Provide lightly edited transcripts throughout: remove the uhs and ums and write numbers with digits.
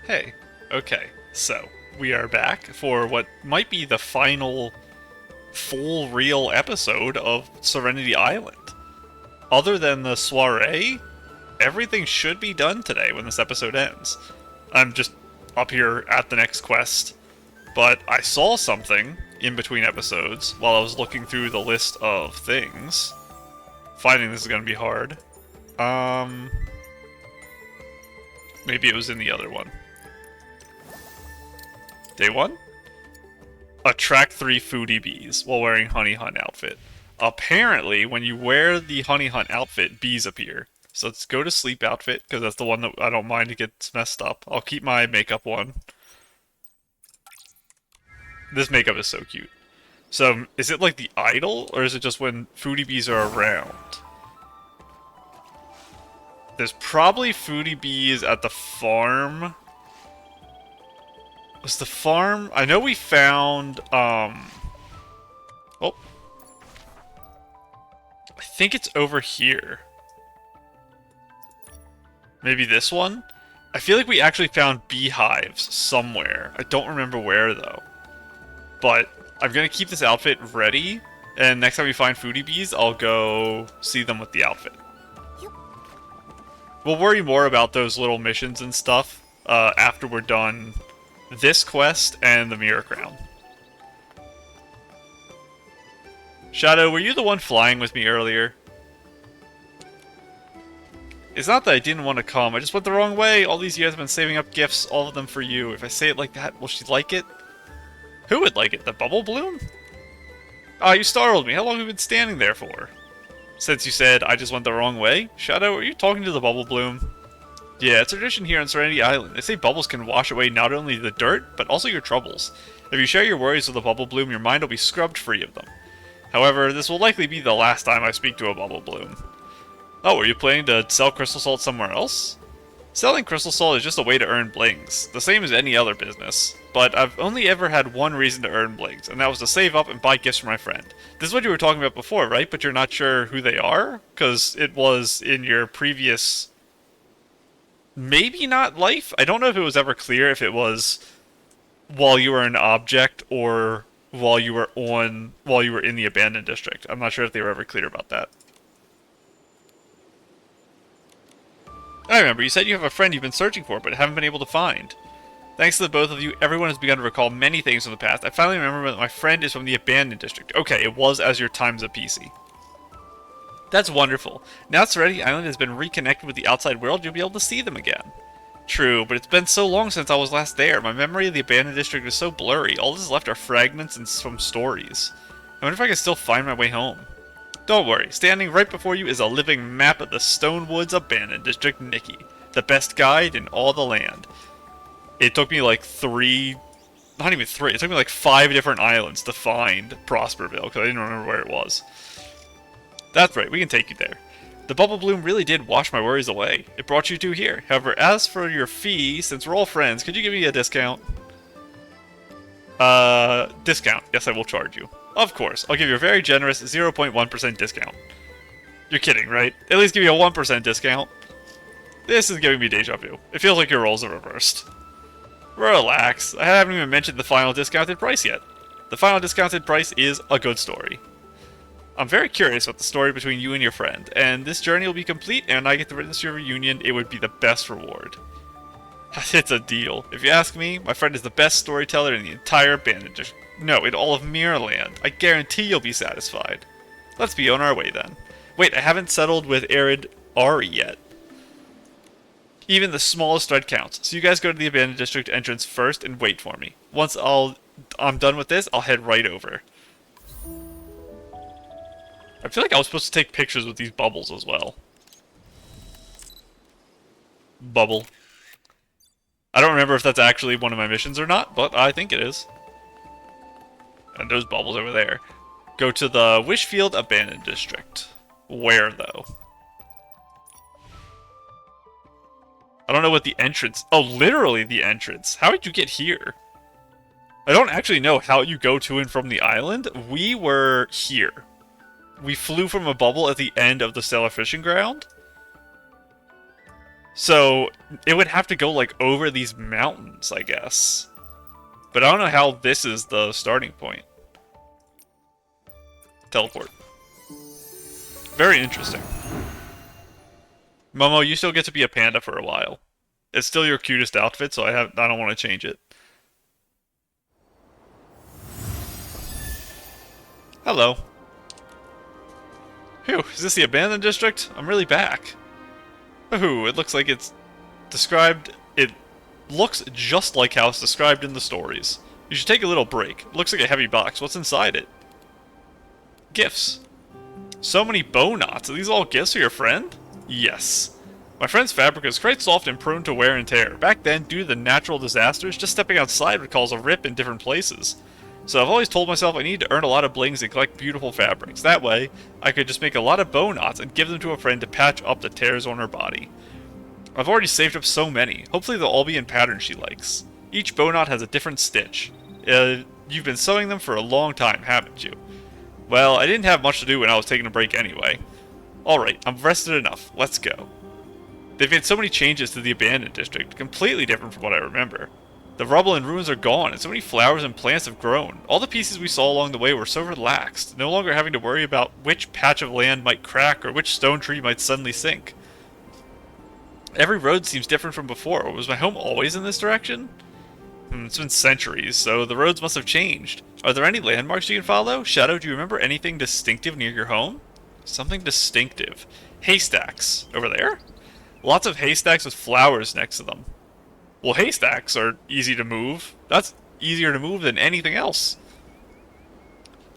Hey, okay, so we are back for what might be the final full real episode of Serenity Island. Other than the soiree, everything should be done today when this episode ends. I'm just up here at the next quest, but I saw something in between episodes while I was looking through the list of things. Finding this is going to be hard. Maybe it was in the other one. Day 1? Attract 3 foodie bees while wearing honey hunt outfit. Apparently, when you wear the honey hunt outfit, bees appear. So let's go to sleep outfit, because that's the one that I don't mind it gets messed up. I'll keep my makeup one. This makeup is so cute. So, is it like the idol, or is it just when foodie bees are around? There's probably foodie bees at the farm. Was the farm? I know we found, oh. I think it's over here. Maybe this one? I feel like we actually found beehives somewhere. I don't remember where, though. But I'm going to keep this outfit ready, and next time we find foodie bees, I'll go see them with the outfit. We'll worry more about those little missions and stuff after we're done this quest and the Mirror Crown. Shadow, were you the one flying with me earlier? It's not that I didn't want to come, I just went the wrong way. All these years I've been saving up gifts, all of them for you. If I say it like that, will she like it? Who would like it? The bubble bloom? Ah, you startled me. How long have you been standing there for? Since you said I just went the wrong way? Shadow, are you talking to the bubble bloom? Yeah, it's a tradition here on Serenity Island. They say bubbles can wash away not only the dirt, but also your troubles. If you share your worries with a bubble bloom, your mind will be scrubbed free of them. However, this will likely be the last time I speak to a bubble bloom. Oh, are you planning to sell crystal salt somewhere else? Selling crystal salt is just a way to earn blings, the same as any other business. But I've only ever had one reason to earn blings, and that was to save up and buy gifts for my friend. This is what you were talking about before, right? But you're not sure who they are? Because it was in your previous... Maybe not life? I don't know if it was ever clear if it was while you were an object or while you were in the abandoned district. I'm not sure if they were ever clear about that. I remember, you said you have a friend you've been searching for, but haven't been able to find. Thanks to the both of you, everyone has begun to recall many things from the past. I finally remember that my friend is from the abandoned district. Okay, it was as your time's a PC. That's wonderful. Now that Serenity Island has been reconnected with the outside world, you'll be able to see them again. True, but it's been so long since I was last there. My memory of the abandoned district is so blurry. All that's left are fragments and some stories. I wonder if I can still find my way home. Don't worry, standing right before you is a living map of the Stonewoods Abandoned District, Nikki. The best guide in all the land. It took me like not even three, it took me like 5 different islands to find Prosperville, because I didn't remember where it was. That's right, we can take you there. The bubble bloom really did wash my worries away. It brought you two here. However, as for your fee, since we're all friends, could you give me a discount? Discount. Yes, I will charge you. Of course, I'll give you a very generous 0.1% discount. You're kidding, right? At least give me a 1% discount. This is giving me deja vu. It feels like your roles are reversed. Relax, I haven't even mentioned the final discounted price yet. The final discounted price is a good story. I'm very curious about the story between you and your friend, and this journey will be complete, and I get to witness your reunion. It would be the best reward. It's a deal. If you ask me, my friend is the best storyteller in the entire abandoned district. No, in all of Mirrorland. I guarantee you'll be satisfied. Let's be on our way then. Wait, I haven't settled with Arid Ari yet. Even the smallest thread counts, so you guys go to the abandoned district entrance first and wait for me. Once I'm done with this, I'll head right over. I feel like I was supposed to take pictures with these bubbles as well. Bubble. I don't remember if that's actually one of my missions or not, but I think it is. And those bubbles over there. Go to the Wishfield Abandoned District. Where, though? I don't know what the entrance... Oh, literally the entrance. How did you get here? I don't actually know how you go to and from the island. We were here. We flew from a bubble at the end of the Stellar Fishing Ground. So, it would have to go, like, over these mountains, I guess. But I don't know how this is the starting point. Teleport. Very interesting. Momo, you still get to be a panda for a while. It's still your cutest outfit, so I don't want to change it. Hello. Phew, is this the abandoned district? I'm really back. Ooh, it looks like it's described... It looks just like how it's described in the stories. You should take a little break. It looks like a heavy box. What's inside it? Gifts. So many bow knots. Are these all gifts for your friend? Yes. My friend's fabric is quite soft and prone to wear and tear. Back then, due to the natural disasters, just stepping outside would cause a rip in different places. So I've always told myself I need to earn a lot of blings and collect beautiful fabrics. That way, I could just make a lot of bow knots and give them to a friend to patch up the tears on her body. I've already saved up so many. Hopefully they'll all be in patterns she likes. Each bow knot has a different stitch. You've been sewing them for a long time, haven't you? Well, I didn't have much to do when I was taking a break anyway. Alright, I'm rested enough. Let's go. They've made so many changes to the abandoned district, completely different from what I remember. The rubble and ruins are gone, and so many flowers and plants have grown. All the pieces we saw along the way were so relaxed, no longer having to worry about which patch of land might crack or which stone tree might suddenly sink. Every road seems different from before. Was my home always in this direction? It's been centuries, so the roads must have changed. Are there any landmarks you can follow? Shadow, do you remember anything distinctive near your home? Something distinctive. Haystacks. Over there? Lots of haystacks with flowers next to them. Well, haystacks are easy to move. That's easier to move than anything else.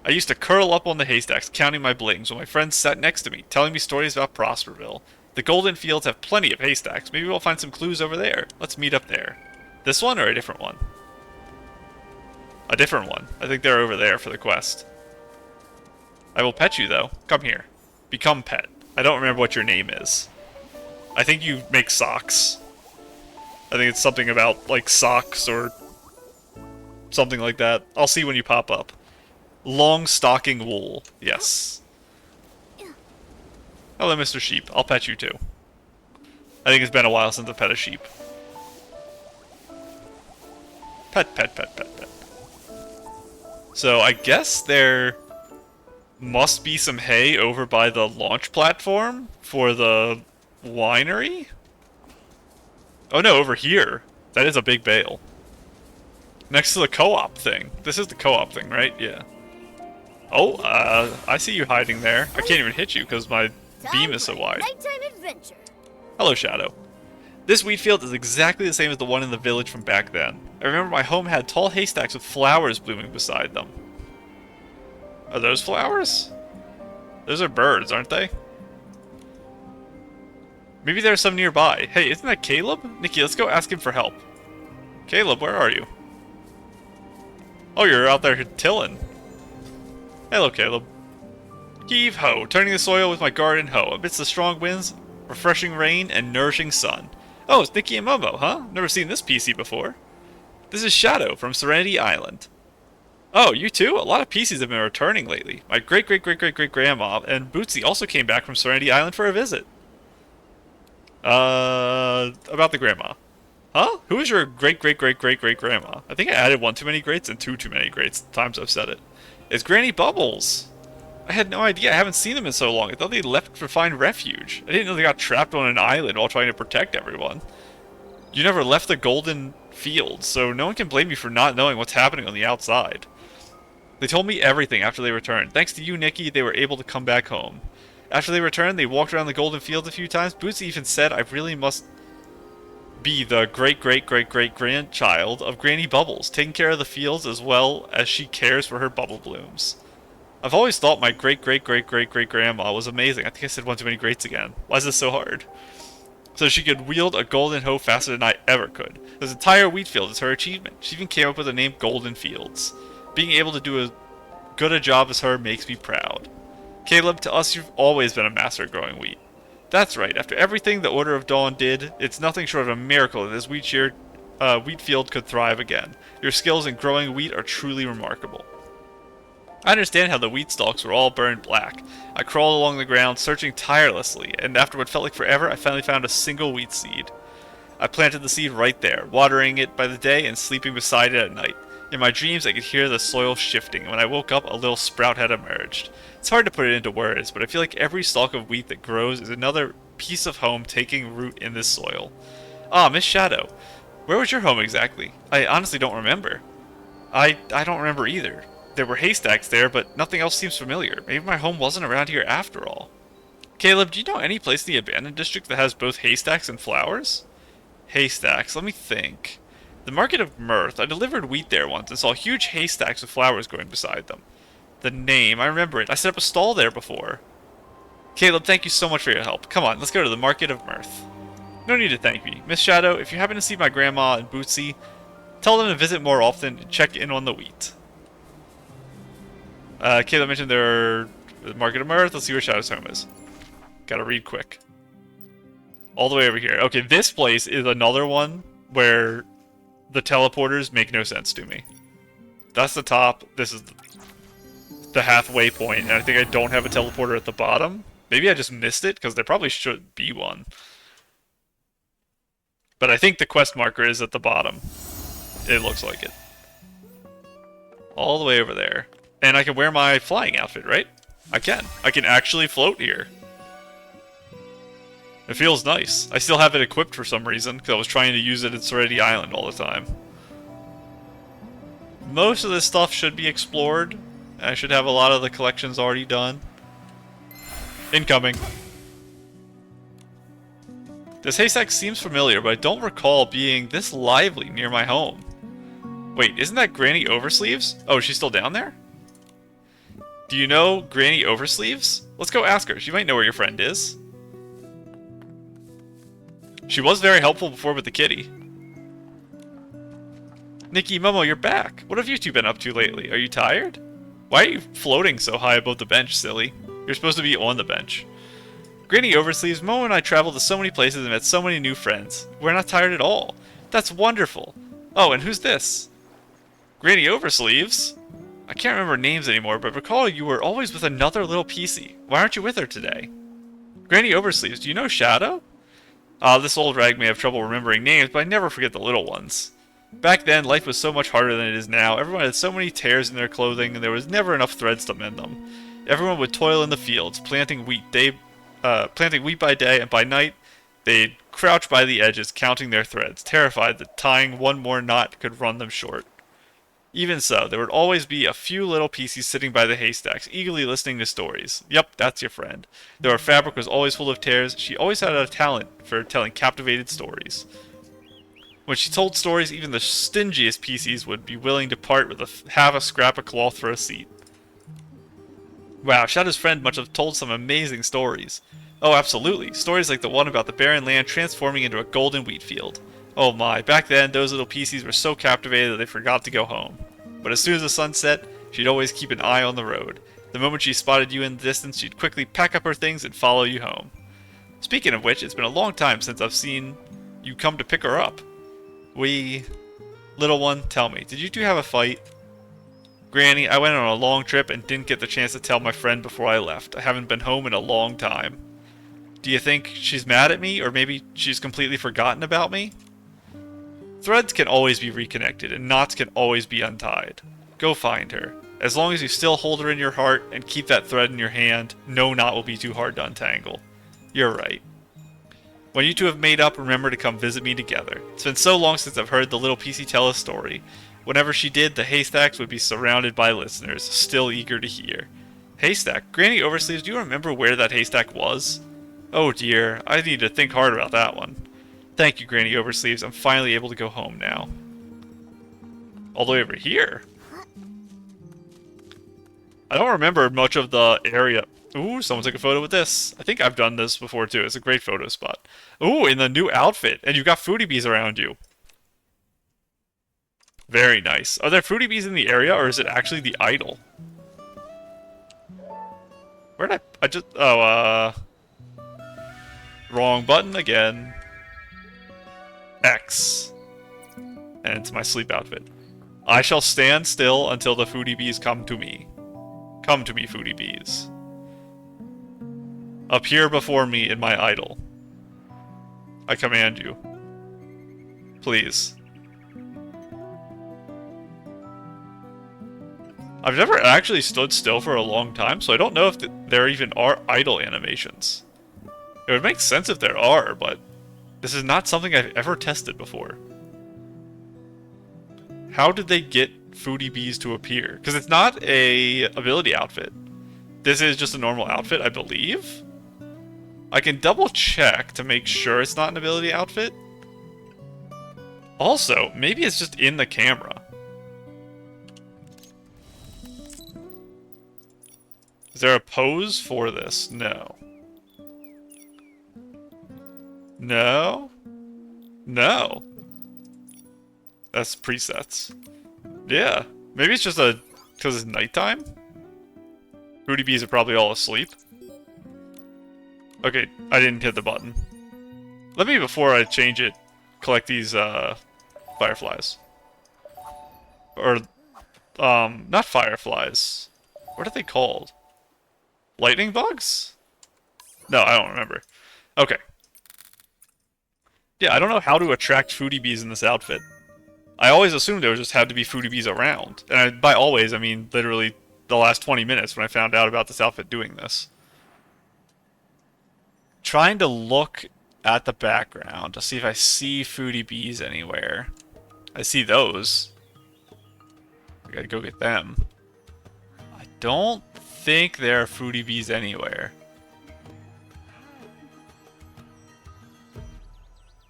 I used to curl up on the haystacks, counting my blings, while my friends sat next to me, telling me stories about Prosperville. The golden fields have plenty of haystacks. Maybe we'll find some clues over there. Let's meet up there. This one or a different one? A different one. I think they're over there for the quest. I will pet you, though. Come here. Become pet. I don't remember what your name is. I think you make socks. I think it's something about, like, socks or something like that. I'll see when you pop up. Long stocking wool. Yes. Hello, Mr. Sheep. I'll pet you, too. I think it's been a while since I've pet a sheep. Pet, pet, pet, pet, pet. So, I guess there must be some hay over by the launch platform for the winery? Oh no, over here. That is a big bale. Next to the co-op thing. This is the co-op thing, right? Yeah. Oh, I see you hiding there. I can't even hit you because my beam is so wide. Hello, Shadow. This wheat field is exactly the same as the one in the village from back then. I remember my home had tall haystacks with flowers blooming beside them. Are those flowers? Those are birds, aren't they? Maybe there's some nearby. Hey, isn't that Caleb? Nikki, let's go ask him for help. Caleb, where are you? Oh, you're out there tilling. Hello, Caleb. Heave-ho, turning the soil with my garden hoe, amidst the strong winds, refreshing rain, and nourishing sun. Oh, it's Nikki and Momo, huh? Never seen this PC before. This is Shadow from Serenity Island. Oh, you too? A lot of PCs have been returning lately. My great-great-great-great-great-grandma and Bootsy also came back from Serenity Island for a visit. About the grandma. Huh? Who is your great-great-great-great-great-grandma? I think I added one too many greats and two too many greats, the times I've said it. It's Granny Bubbles. I had no idea. I haven't seen them in so long. I thought they left to find refuge. I didn't know they got trapped on an island while trying to protect everyone. You never left the golden fields, so no one can blame you for not knowing what's happening on the outside. They told me everything after they returned. Thanks to you, Nikki, they were able to come back home. After they returned, they walked around the golden fields a few times. Bootsy even said I really must be the great-great-great-great-grandchild of Granny Bubbles, taking care of the fields as well as she cares for her bubble blooms. I've always thought my great-great-great-great-great-grandma was amazing. I think I said one too many greats again. Why is this so hard? So she could wield a golden hoe faster than I ever could. This entire wheat field is her achievement. She even came up with the name Golden Fields. Being able to do as good a job as her makes me proud. Caleb, to us you've always been a master at growing wheat. That's right, after everything the Order of Dawn did, it's nothing short of a miracle that this wheat field could thrive again. Your skills in growing wheat are truly remarkable. I understand how the wheat stalks were all burned black. I crawled along the ground, searching tirelessly, and after what felt like forever, I finally found a single wheat seed. I planted the seed right there, watering it by the day and sleeping beside it at night. In my dreams, I could hear the soil shifting, and when I woke up, a little sprout had emerged. It's hard to put it into words, but I feel like every stalk of wheat that grows is another piece of home taking root in this soil. Ah, Miss Shadow. Where was your home exactly? I honestly don't remember. I don't remember either. There were haystacks there, but nothing else seems familiar. Maybe my home wasn't around here after all. Caleb, do you know any place in the abandoned district that has both haystacks and flowers? Haystacks, let me think. The Market of Mirth. I delivered wheat there once and saw huge haystacks with flowers growing beside them. The name, I remember it. I set up a stall there before. Caleb, thank you so much for your help. Come on, let's go to the Market of Mirth. No need to thank me. Miss Shadow, if you happen to see my grandma and Bootsy, tell them to visit more often and check in on the wheat. Caleb mentioned there are the Market of Mirth. Let's see where Shadow's home is. Gotta read quick. All the way over here. Okay, this place is another one where the teleporters make no sense to me. That's the top. This is the halfway point, and I think I don't have a teleporter at the bottom. Maybe I just missed it, because there probably should be one. But I think the quest marker is at the bottom. It looks like it. All the way over there. And I can wear my flying outfit, right? I can. I can actually float here. It feels nice. I still have it equipped for some reason, because I was trying to use it in Serenity Island all the time. Most of this stuff should be explored. I should have a lot of the collections already done. Incoming. This haystack seems familiar, but I don't recall being this lively near my home. Wait, isn't that Granny Oversleeves? Oh, she's still down there? Do you know Granny Oversleeves? Let's go ask her. She might know where your friend is. She was very helpful before with the kitty. Nikki, Momo, you're back. What have you two been up to lately? Are you tired? Why are you floating so high above the bench, silly? You're supposed to be on the bench. Granny Oversleeves, Momo and I traveled to so many places and met so many new friends. We're not tired at all. That's wonderful. Oh, and who's this? Granny Oversleeves? I can't remember names anymore, but recall you were always with another little piecey. Why aren't you with her today? Granny Oversleeves, do you know Shadow? This old rag may have trouble remembering names, but I never forget the little ones. Back then, life was so much harder than it is now. Everyone had so many tears in their clothing, and there was never enough threads to mend them. Everyone would toil in the fields, planting wheat by day, and by night, they'd crouch by the edges, counting their threads, terrified that tying one more knot could run them short. Even so, there would always be a few little pieces sitting by the haystacks, eagerly listening to stories. Yep, that's your friend. Though her fabric was always full of tears, she always had a talent for telling captivated stories. When she told stories, even the stingiest pieces would be willing to part with half a scrap of cloth for a seat. Wow, Shadow's friend must have told some amazing stories. Oh, absolutely. Stories like the one about the barren land transforming into a golden wheat field. Oh my, back then, those little pieces were so captivated that they forgot to go home. But as soon as the sun set, she'd always keep an eye on the road. The moment she spotted you in the distance, she'd quickly pack up her things and follow you home. Speaking of which, it's been a long time since I've seen you come to pick her up. Little one, tell me, did you two have a fight? Granny, I went on a long trip and didn't get the chance to tell my friend before I left. I haven't been home in a long time. Do you think she's mad at me, or maybe she's completely forgotten about me? Threads can always be reconnected, and knots can always be untied. Go find her. As long as you still hold her in your heart and keep that thread in your hand, no knot will be too hard to untangle. You're right. When you two have made up, remember to come visit me together. It's been so long since I've heard the little PC tell a story. Whenever she did, the haystacks would be surrounded by listeners, still eager to hear. Haystack? Granny Oversleeves, do you remember where that haystack was? Oh dear, I need to think hard about that one. Thank you, Granny Oversleeves. I'm finally able to go home now. All the way over here? I don't remember much of the area. Ooh, someone took a photo with this. I think I've done this before too. It's a great photo spot. Ooh, in the new outfit. And you've got foodie bees around you. Very nice. Are there foodie bees in the area, or is it actually the idol? Where'd I just... Oh, wrong button again. X. And it's my sleep outfit. I shall stand still until the foodie bees come to me. Come to me, foodie bees. Appear before me in my idol. I command you. Please. I've never actually stood still for a long time, so I don't know if there even are idle animations. It would make sense if there are, but this is not something I've ever tested before. How did they get foodie bees to appear? Because it's not a ability outfit. This is just a normal outfit, I believe. I can double check to make sure it's not an ability outfit. Also, maybe it's just in the camera. Is there a pose for this? No. No? No. That's presets. Yeah. Maybe it's just because it's nighttime? Foodie bees are probably all asleep. Okay, I didn't hit the button. Let me, before I change it, collect these, fireflies. Or, not fireflies. What are they called? Lightning bugs? No, I don't remember. Okay. Yeah, I don't know how to attract foodie bees in this outfit. I always assumed there just had to be foodie bees around. And by always, I mean literally the last 20 minutes when I found out about this outfit doing this. Trying to look at the background to see if I see foodie bees anywhere. I see those. I gotta go get them. I don't think there are foodie bees anywhere.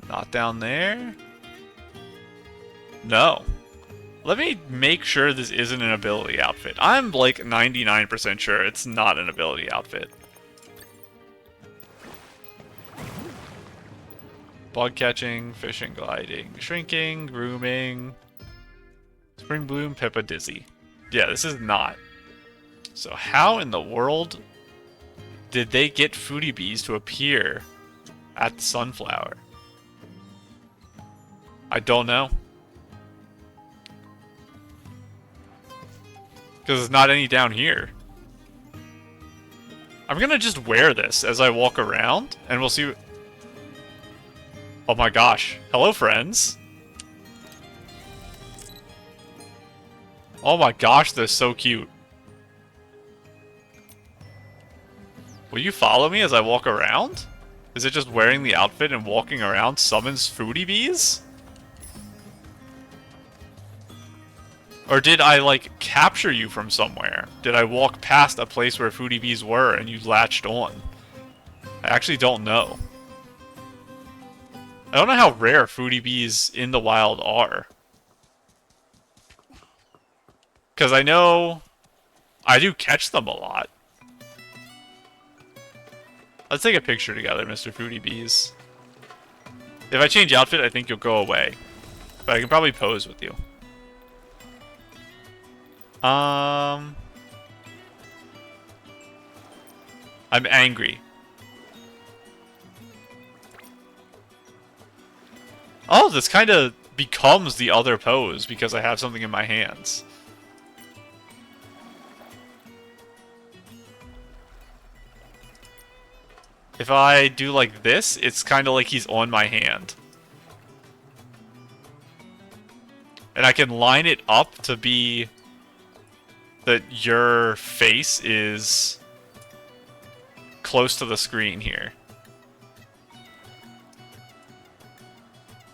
Not down there? No. Let me make sure this isn't an ability outfit. I'm like 99% sure it's not an ability outfit. Bug catching, fishing, gliding, shrinking, grooming, spring bloom, Peppa Dizzy. Yeah, this is not. So how in the world did they get foodie bees to appear at the sunflower? I don't know. Because there's not any down here. I'm gonna just wear this as I walk around, and we'll see. Oh my gosh. Hello, friends. Oh my gosh, they're so cute. Will you follow me as I walk around? Is it just wearing the outfit and walking around summons foodie bees? Or did I, like, capture you from somewhere? Did I walk past a place where foodie bees were and you latched on? I actually don't know. I don't know how rare foodie bees in the wild are. Because I know I do catch them a lot. Let's take a picture together, Mr. Foodie Bees. If I change outfit, I think you'll go away. But I can probably pose with you. I'm angry. Oh, this kind of becomes the other pose because I have something in my hands. If I do like this, it's kind of like he's on my hand. And I can line it up to be that your face is close to the screen here.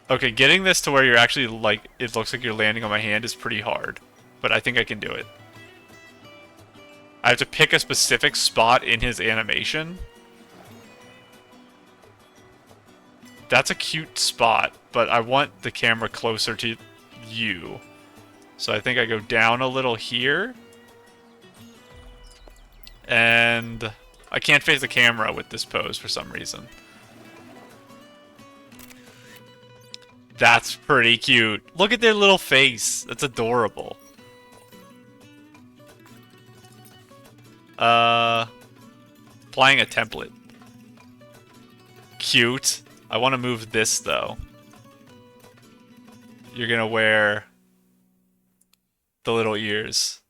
Okay, getting this to where you're actually like, it looks like you're landing on my hand is pretty hard. But I think I can do it. I have to pick a specific spot in his animation. That's a cute spot, but I want the camera closer to you. So I think I go down a little here. And I can't face the camera with this pose for some reason. That's pretty cute. Look at their little face. That's adorable. Applying a template. Cute. I want to move this, though. You're gonna wear the little ears.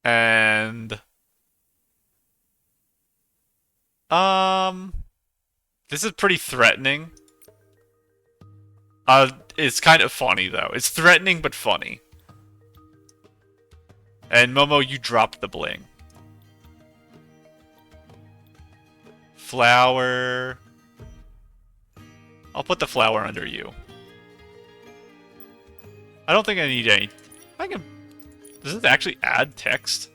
And um this is pretty threatening. It's kind of funny though. It's threatening but funny. And Momo, you dropped the bling. Flower. I'll put the flower under you. I don't think I need any. I can. Does this actually add text?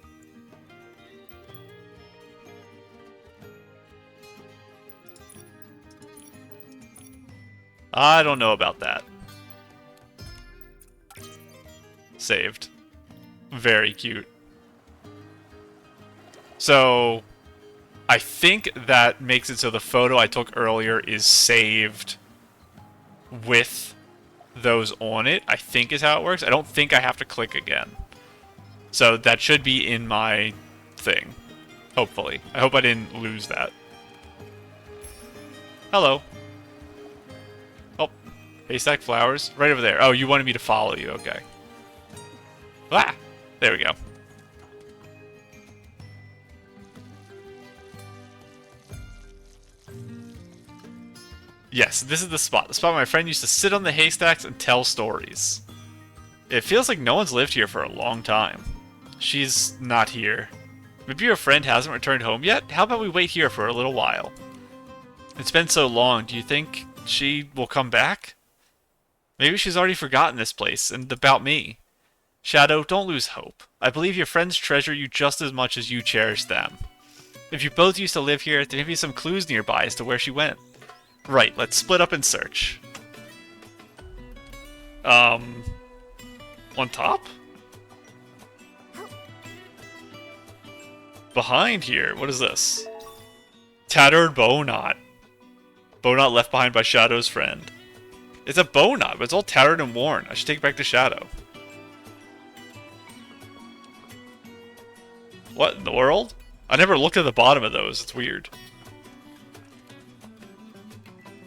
I don't know about that. Saved. Very cute. So, I think that makes it so the photo I took earlier is saved with those on it, I think is how it works. I don't think I have to click again. So that should be in my thing. Hopefully. I hope I didn't lose that. Hello. Oh, haystack flowers. Right over there. Oh, you wanted me to follow you. Okay. Ah! There we go. Yes, this is the spot. The spot my friend used to sit on the haystacks and tell stories. It feels like no one's lived here for a long time. She's not here. Maybe your friend hasn't returned home yet? How about we wait here for a little while? It's been so long. Do you think she will come back? Maybe she's already forgotten this place and about me. Shadow, don't lose hope. I believe your friends treasure you just as much as you cherish them. If you both used to live here, there may be some clues nearby as to where she went. Right, let's split up and search. On top? Behind here, what is this? Tattered bow knot. Bow knot left behind by Shadow's friend. It's a bow knot, but it's all tattered and worn. I should take it back to Shadow. What in the world? I never looked at the bottom of those. It's weird.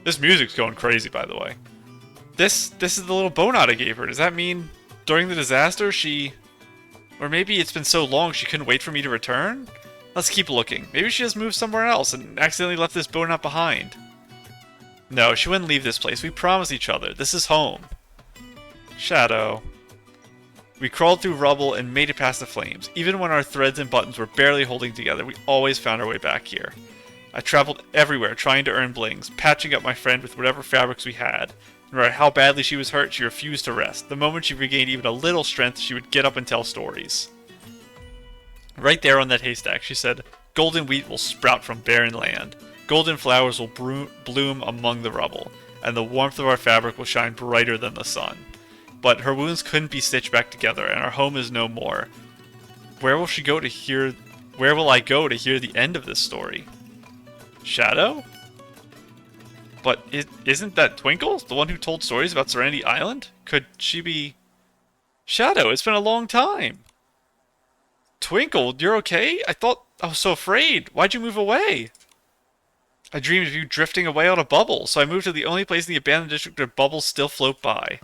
This music's going crazy, by the way. This is the little bow knot I gave her. Does that mean during the disaster she... Or maybe it's been so long she couldn't wait for me to return? Let's keep looking. Maybe she just moved somewhere else and accidentally left this bow knot behind. No, she wouldn't leave this place. We promised each other. This is home. Shadow. We crawled through rubble and made it past the flames. Even when our threads and buttons were barely holding together, we always found our way back here. I traveled everywhere trying to earn blings, patching up my friend with whatever fabrics we had. No matter how badly she was hurt, she refused to rest. The moment she regained even a little strength, she would get up and tell stories. Right there on that haystack, she said, "Golden wheat will sprout from barren land. Golden flowers will bloom among the rubble, and the warmth of our fabric will shine brighter than the sun." But her wounds couldn't be stitched back together, and our home is no more. Where will she go to hear... Where will I go to hear the end of this story? Shadow? But isn't that Twinkle, the one who told stories about Serenity Island? Could she be... Shadow, it's been a long time. Twinkle, you're okay? I was so afraid. Why'd you move away? I dreamed of you drifting away on a bubble, so I moved to the only place in the abandoned district where bubbles still float by.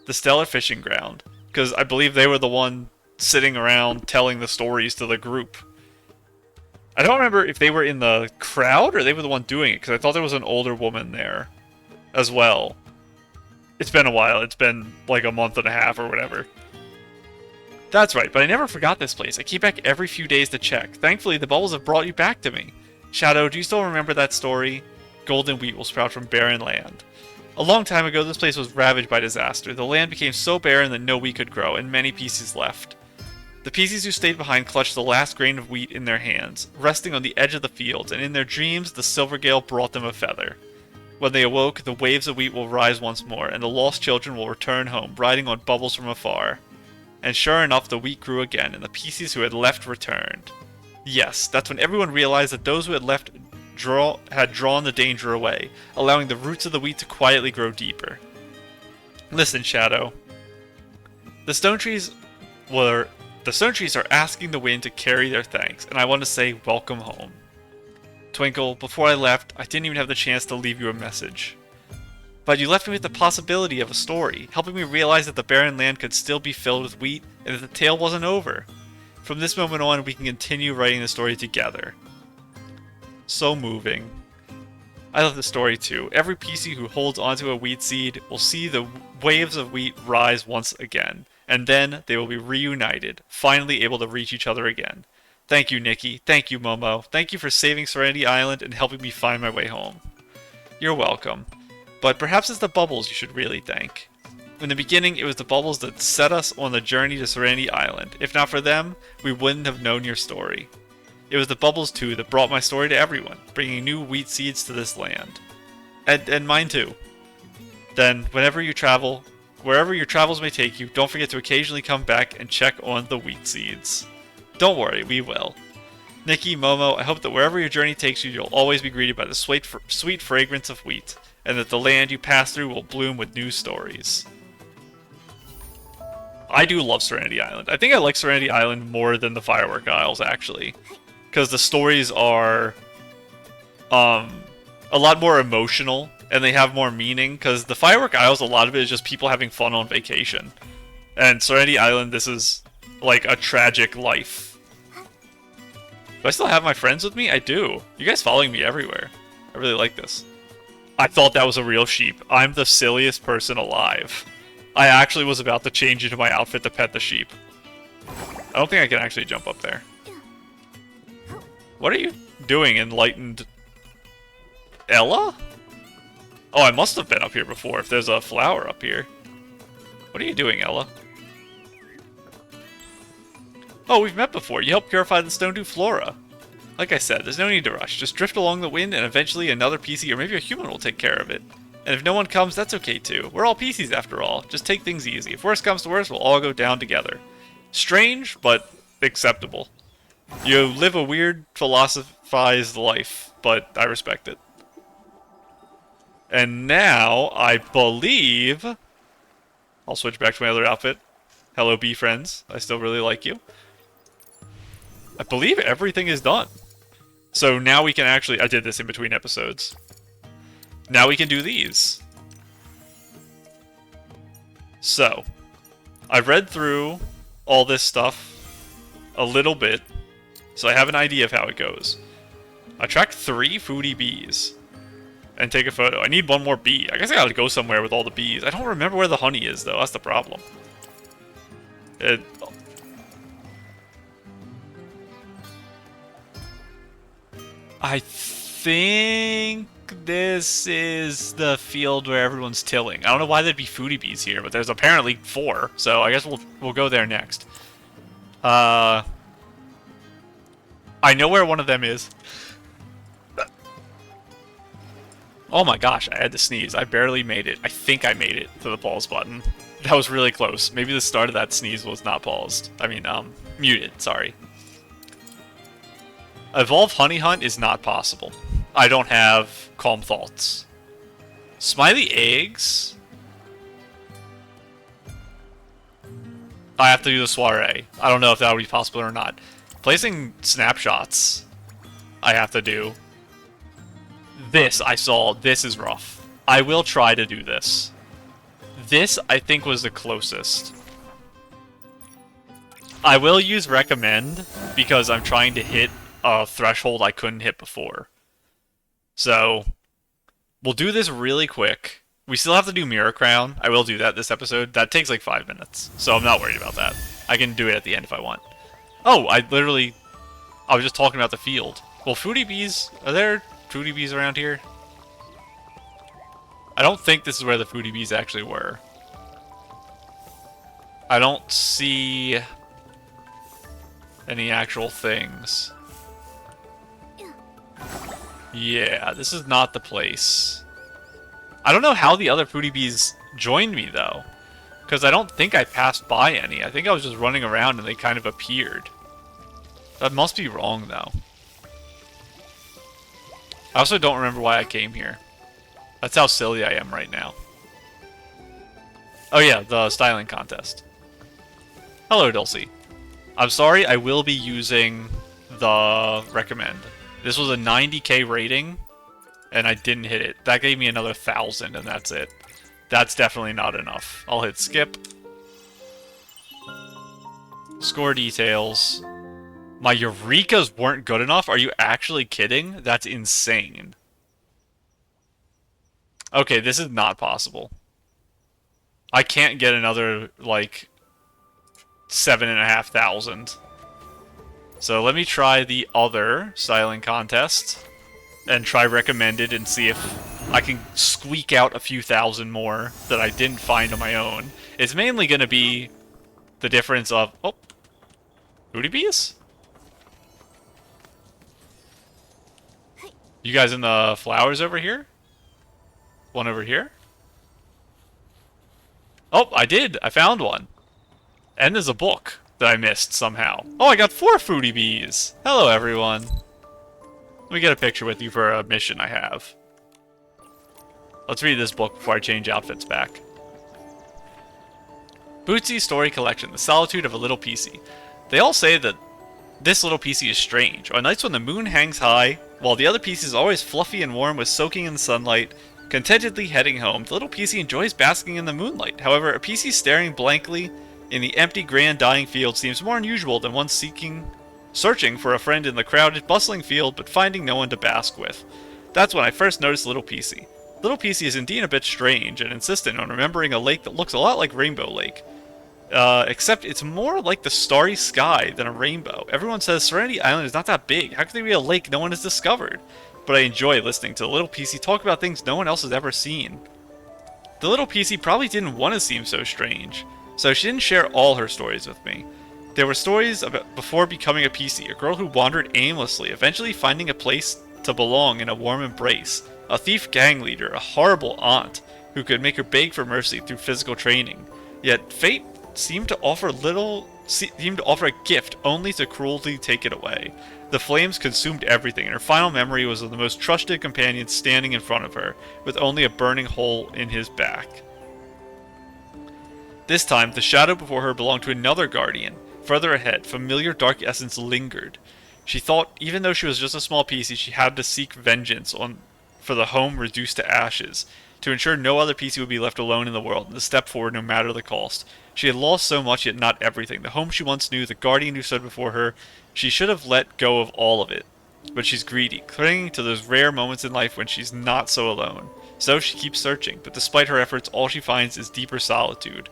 The Stellar Fishing Ground. Because I believe they were the one sitting around telling the stories to the group. I don't remember if they were in the crowd or they were the one doing it, because I thought there was an older woman there as well. It's been a while. It's been like a month and a half or whatever. That's right, but I never forgot this place. I keep back every few days to check. Thankfully, the bubbles have brought you back to me. Shadow, do you still remember that story? Golden wheat will sprout from barren land. A long time ago, this place was ravaged by disaster. The land became so barren that no wheat could grow, and many pieces left. The pieces who stayed behind clutched the last grain of wheat in their hands, resting on the edge of the fields, and in their dreams, the silver gale brought them a feather. When they awoke, the waves of wheat will rise once more, and the lost children will return home, riding on bubbles from afar. And sure enough, the wheat grew again, and the pieces who had left returned. Yes, that's when everyone realized that those who had left had drawn the danger away, allowing the roots of the wheat to quietly grow deeper. Listen, Shadow. The stone trees are asking the wind to carry their thanks, and I want to say welcome home. Twinkle, before I left, I didn't even have the chance to leave you a message. But you left me with the possibility of a story, helping me realize that the barren land could still be filled with wheat, and that the tale wasn't over. From this moment on, we can continue writing the story together. So moving. I love the story too. Every PC who holds onto a wheat seed will see the waves of wheat rise once again, and then they will be reunited, finally able to reach each other again. Thank you, Nikki. Thank you, Momo. Thank you for saving Serenity Island and helping me find my way home. You're welcome. But perhaps it's the bubbles you should really thank. In the beginning, it was the bubbles that set us on the journey to Serenity Island. If not for them, we wouldn't have known your story. It was the bubbles, too, that brought my story to everyone, bringing new wheat seeds to this land. And mine, too. Then, whenever you travel, wherever your travels may take you, don't forget to occasionally come back and check on the wheat seeds. Don't worry, we will. Nikki, Momo, I hope that wherever your journey takes you, you'll always be greeted by the sweet fragrance of wheat, and that the land you pass through will bloom with new stories. I do love Serenity Island. I think I like Serenity Island more than the Firework Isles, actually. Because the stories are a lot more emotional, and they have more meaning, because the Firework Isles, a lot of it is just people having fun on vacation. And Serenity Island, this is like a tragic life. Do I still have my friends with me? I do. You guys following me everywhere. I really like this. I thought that was a real sheep. I'm the silliest person alive. I actually was about to change into my outfit to pet the sheep. I don't think I can actually jump up there. What are you doing, enlightened Ella? Oh, I must have been up here before if there's a flower up here. What are you doing, Ella? Oh, we've met before. You helped purify the Stone Dew Flora. Like I said, there's no need to rush. Just drift along the wind and eventually another PC or maybe a human will take care of it. And if no one comes, that's okay too. We're all PCs after all. Just take things easy. If worst comes to worst, we'll all go down together. Strange, but acceptable. You live a weird, philosophized life, but I respect it. And now, I believe... I'll switch back to my other outfit. Hello, bee friends. I still really like you. I believe everything is done. So now we can actually... I did this in between episodes. Now we can do these. So, I've read through all this stuff a little bit, so I have an idea of how it goes. Attract 3 foodie bees and take a photo. I need one more bee. I guess I gotta go somewhere with all the bees. I don't remember where the honey is, though. That's the problem. I think this is the field where everyone's tilling. I don't know why there'd be foodie bees here, but there's apparently 4, so I guess we'll go there next. I know where one of them is. Oh my gosh, I had to sneeze. I barely made it. I think I made it to the pause button. That was really close. Maybe the start of that sneeze was not paused. I mean, muted, sorry. Evolve Honey Hunt is not possible. I don't have Calm Thoughts. Smiley Eggs? I have to do the soiree. I don't know if that would be possible or not. Placing snapshots, I have to do. This, I saw. This is rough. I will try to do this. This, I think, was the closest. I will use recommend because I'm trying to hit a threshold I couldn't hit before. So, we'll do this really quick. We still have to do Mirror Crown. I will do that this episode. That takes like 5 minutes, so I'm not worried about that. I can do it at the end if I want. Oh, I was just talking about the field. Well, foodie bees, are there foodie bees around here? I don't think this is where the foodie bees actually were. I don't see any actual things. Yeah, this is not the place. I don't know how the other foodie bees joined me, though. Because I don't think I passed by any. I think I was just running around and they kind of appeared. That must be wrong, though. I also don't remember why I came here. That's how silly I am right now. Oh yeah, the styling contest. Hello, Dulcie. I'm sorry, I will be using the recommend. This was a 90k rating, and I didn't hit it. That gave me another 1,000, and that's it. That's definitely not enough. I'll hit skip. Score details. My Eurekas weren't good enough? Are you actually kidding? That's insane. Okay, this is not possible. I can't get another, like, 7,500. So let me try the other styling contest and try recommended and see if I can squeak out a few thousand more that I didn't find on my own. It's mainly going to be the difference of... Oh, booty bees? You guys in the flowers over here? One over here? Oh, I did. I found one. And there's a book that I missed somehow. Oh, I got 4 foodie bees. Hello, everyone. Let me get a picture with you for a mission I have. Let's read this book before I change outfits back. Bootsy's Story Collection, The Solitude of a Little PC. They all say that this little PC is strange. On nights when the moon hangs high, while the other PC is always fluffy and warm with soaking in the sunlight, contentedly heading home, the little PC enjoys basking in the moonlight. However, a PC staring blankly in the empty, grand, dying field seems more unusual than one searching for a friend in the crowded, bustling field, but finding no one to bask with. That's when I first noticed Little PC. Little PC is indeed a bit strange and insistent on remembering a lake that looks a lot like Rainbow Lake. Except it's more like the starry sky than a rainbow. Everyone says Serenity Island is not that big. How could there be a lake no one has discovered? But I enjoy listening to the little PC talk about things no one else has ever seen. The little PC probably didn't want to seem so strange, so she didn't share all her stories with me. There were stories about before becoming a PC, a girl who wandered aimlessly, eventually finding a place to belong in a warm embrace, a thief gang leader, a horrible aunt who could make her beg for mercy through physical training. Yet fate seemed to offer a gift only to cruelly take it away. The flames consumed everything, and her final memory was of the most trusted companion standing in front of her, with only a burning hole in his back. This time, the shadow before her belonged to another guardian. Further ahead, familiar dark essence lingered. She thought, even though she was just a small PC, she had to seek vengeance for the home reduced to ashes, to ensure no other PC would be left alone in the world, and to step forward no matter the cost. She had lost so much, yet not everything. The home she once knew, the guardian who stood before her, she should have let go of all of it. But she's greedy, clinging to those rare moments in life when she's not so alone. So she keeps searching, but despite her efforts, all she finds is deeper solitude,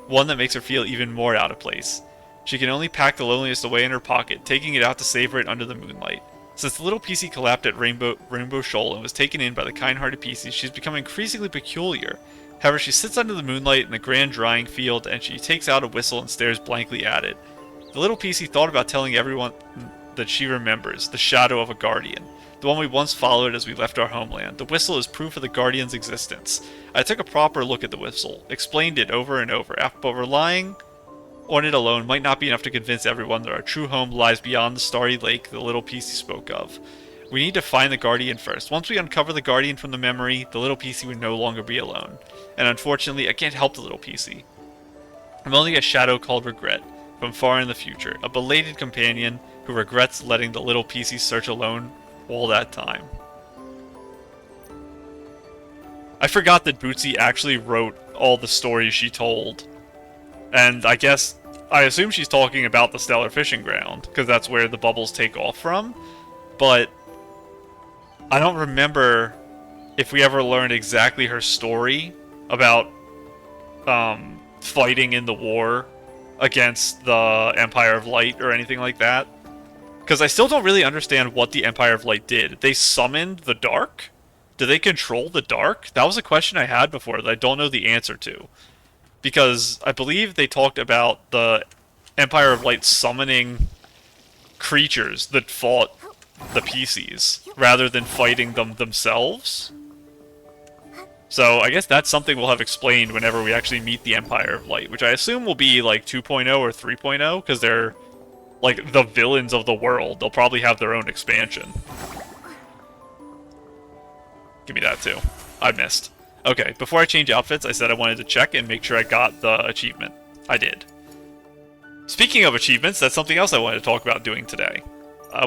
one that makes her feel even more out of place. She can only pack the loneliness away in her pocket, taking it out to savor it under the moonlight. Since the little PC collapsed at Rainbow Shoal and was taken in by the kind-hearted PCs, she's become increasingly peculiar. However, she sits under the moonlight in the grand drying field, and she takes out a whistle and stares blankly at it. The little PC thought about telling everyone that she remembers, the shadow of a guardian, the one we once followed as we left our homeland. The whistle is proof of the guardian's existence. I took a proper look at the whistle, explained it over and over, but relying on it alone might not be enough to convince everyone that our true home lies beyond the starry lake the little PC spoke of. We need to find the guardian first. Once we uncover the guardian from the memory, the little PC would no longer be alone. And unfortunately, I can't help the little PC. I'm only a shadow called regret, from far in the future, a belated companion who regrets letting the little PC search alone all that time. I forgot that Bootsy actually wrote all the stories she told. And I assume she's talking about the Stellar Fishing Ground, because that's where the bubbles take off from. But I don't remember if we ever learned exactly her story about fighting in the war against the Empire of Light or anything like that. Because I still don't really understand what the Empire of Light did. They summoned the dark? Did they control the dark? That was a question I had before that I don't know the answer to. Because I believe they talked about the Empire of Light summoning creatures that fought the PCs, rather than fighting them themselves. So I guess that's something we'll have explained whenever we actually meet the Empire of Light, which I assume will be like 2.0 or 3.0, because they're like the villains of the world. They'll probably have their own expansion. Give me that too. I missed. Okay, before I change outfits, I said I wanted to check and make sure I got the achievement. I did. Speaking of achievements, that's something else I wanted to talk about doing today.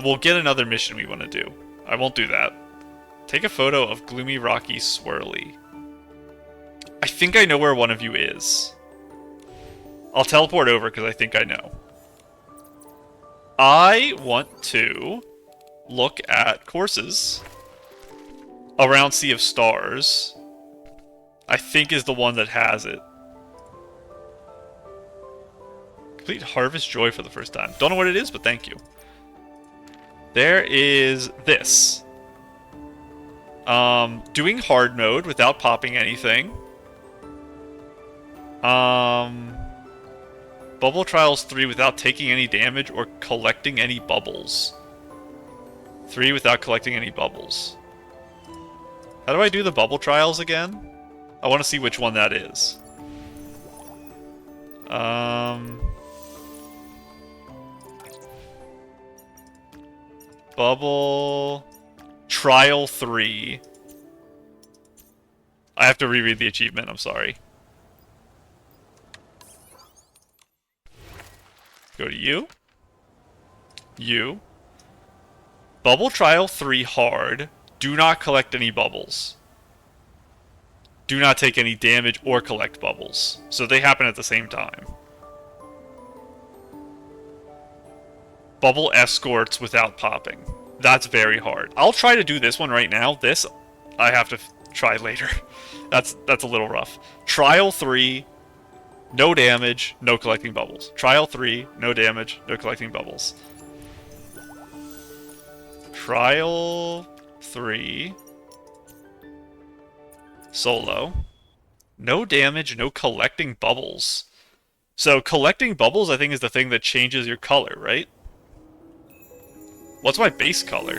We'll get another mission we want to do. I won't do that. Take a photo of Gloomy Rocky Swirly. I think I know where one of you is. I'll teleport over because I think I know. I want to look at courses around Sea of Stars. I think is the one that has it. Complete Harvest Joy for the first time. Don't know what it is, but thank you. There is this. Doing hard mode without popping anything. Bubble Trials 3 without taking any damage or collecting any bubbles. 3 without collecting any bubbles. How do I do the Bubble Trials again? I want to see which one that is. Bubble Trial 3. I have to reread the achievement, I'm sorry. Go to you. You. Bubble Trial 3 hard. Do not collect any bubbles. Do not take any damage or collect bubbles. So they happen at the same time. Bubble escorts without popping. That's very hard. I'll try to do this one right now. This, I have to try later. That's a little rough. Trial 3, no damage, no collecting bubbles. Trial 3, no damage, no collecting bubbles. Trial 3, solo. No damage, no collecting bubbles. So collecting bubbles, I think, is the thing that changes your color, right? What's my base color?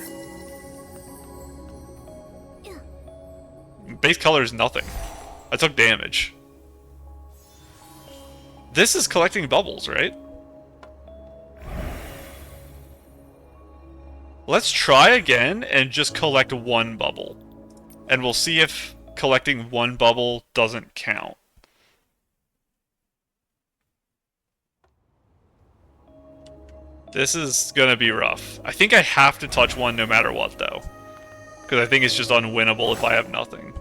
Base color is nothing. I took damage. This is collecting bubbles, right? Let's try again and just collect one bubble. And we'll see if collecting one bubble doesn't count. This is gonna be rough. I think I have to touch one no matter what, though. Because I think it's just unwinnable if I have nothing.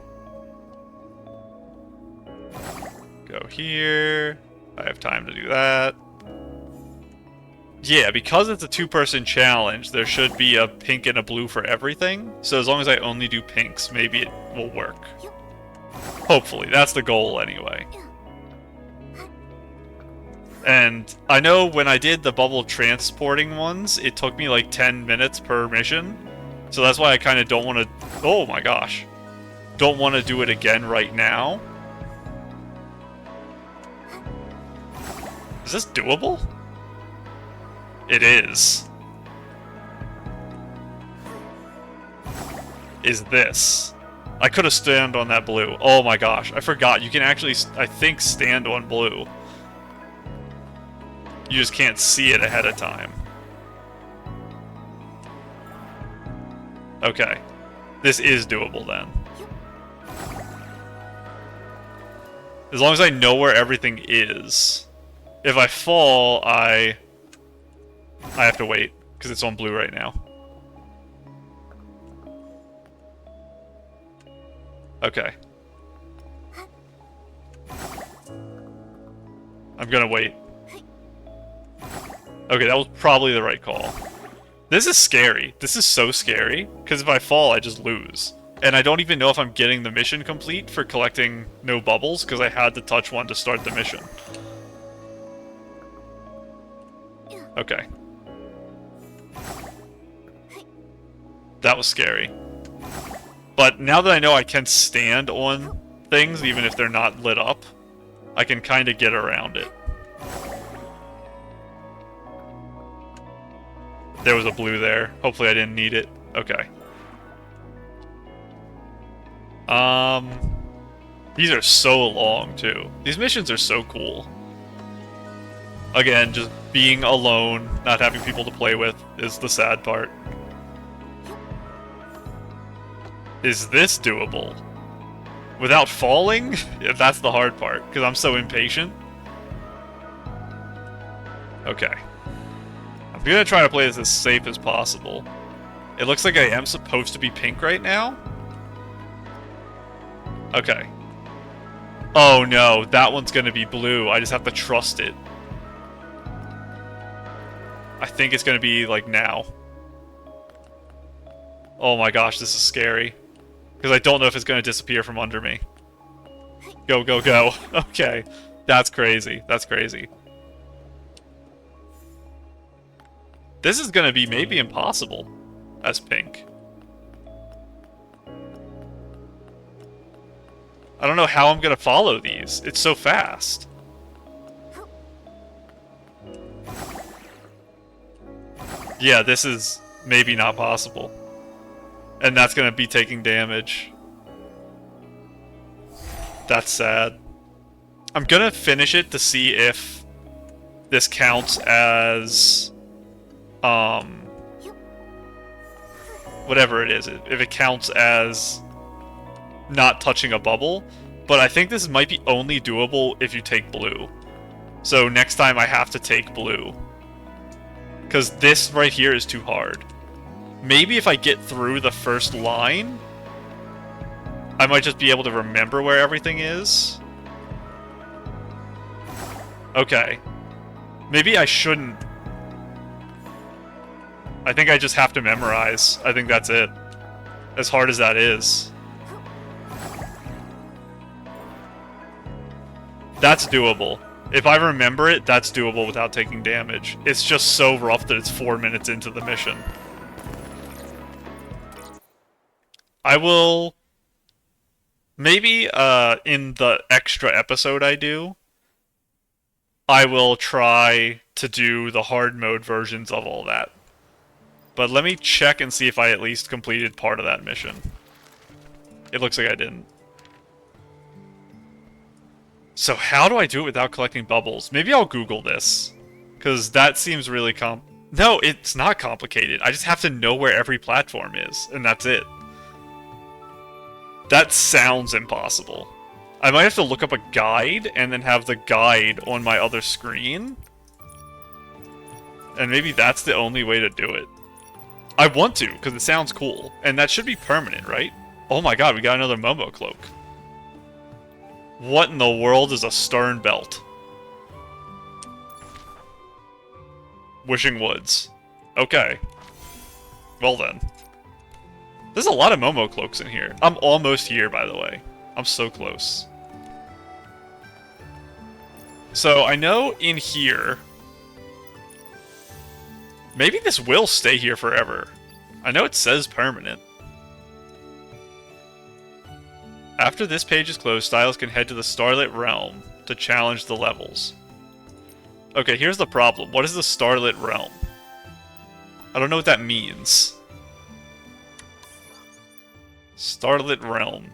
Go here. I have time to do that. Yeah, because it's a two-person challenge, there should be a pink and a blue for everything. So as long as I only do pinks, maybe it will work. Hopefully, that's the goal anyway. And I know when I did the bubble transporting ones, it took me like 10 minutes per mission. So that's why I kind of don't want to... Oh my gosh. Don't want to do it again right now. Is this doable? It is. Is this. I could have stand on that blue. Oh my gosh, I forgot. You can actually, I think, stand on blue. You just can't see it ahead of time. Okay. This is doable then. As long as I know where everything is. If I fall, I have to wait, because it's on blue right now. Okay. I'm gonna wait. Okay, that was probably the right call. This is scary. This is so scary, because if I fall, I just lose. And I don't even know if I'm getting the mission complete for collecting no bubbles, because I had to touch one to start the mission. Okay. That was scary. But now that I know I can stand on things, even if they're not lit up, I can kind of get around it. There was a blue there. Hopefully I didn't need it. Okay. These are so long, too. These missions are so cool. Again, just being alone, not having people to play with, is the sad part. Is this doable? Without falling? Yeah, that's the hard part, because I'm so impatient. Okay. I'm gonna try to play this as safe as possible. It looks like I am supposed to be pink right now. Okay. Oh no, that one's gonna be blue. I just have to trust it. I think it's gonna be, like, now. Oh my gosh, this is scary. Because I don't know if it's gonna disappear from under me. Go, go, go. Okay. That's crazy. That's crazy. This is gonna be maybe impossible as pink. I don't know how I'm gonna follow these. It's so fast. Yeah, this is maybe not possible. And that's gonna be taking damage. That's sad. I'm gonna finish it to see if this counts as... whatever it is. If it counts as not touching a bubble. But I think this might be only doable if you take blue. So next time I have to take blue. Because this right here is too hard. Maybe if I get through the first line, I might just be able to remember where everything is. Okay. Maybe I shouldn't. I think I just have to memorize. I think that's it. As hard as that is. That's doable. If I remember it, that's doable without taking damage. It's just so rough that it's 4 minutes into the mission. I will... Maybe, in the extra episode I do, I will try to do the hard mode versions of all that. But let me check and see if I at least completed part of that mission. It looks like I didn't. So how do I do it without collecting bubbles? Maybe I'll Google this. Because that seems really No, it's not complicated. I just have to know where every platform is, and that's it. That sounds impossible. I might have to look up a guide, and then have the guide on my other screen. And maybe that's the only way to do it. I want to, because it sounds cool. And that should be permanent, right? Oh my god, we got another Momo cloak. What in the world is a stern belt? Wishing Woods. Okay. Well then. There's a lot of Momo cloaks in here. I'm almost here, by the way. I'm so close. So, I know in here... Maybe this will stay here forever. I know it says permanent. After this page is closed, Styles can head to the Starlit Realm to challenge the levels. Okay, here's the problem. What is the Starlit Realm? I don't know what that means. Starlit Realm.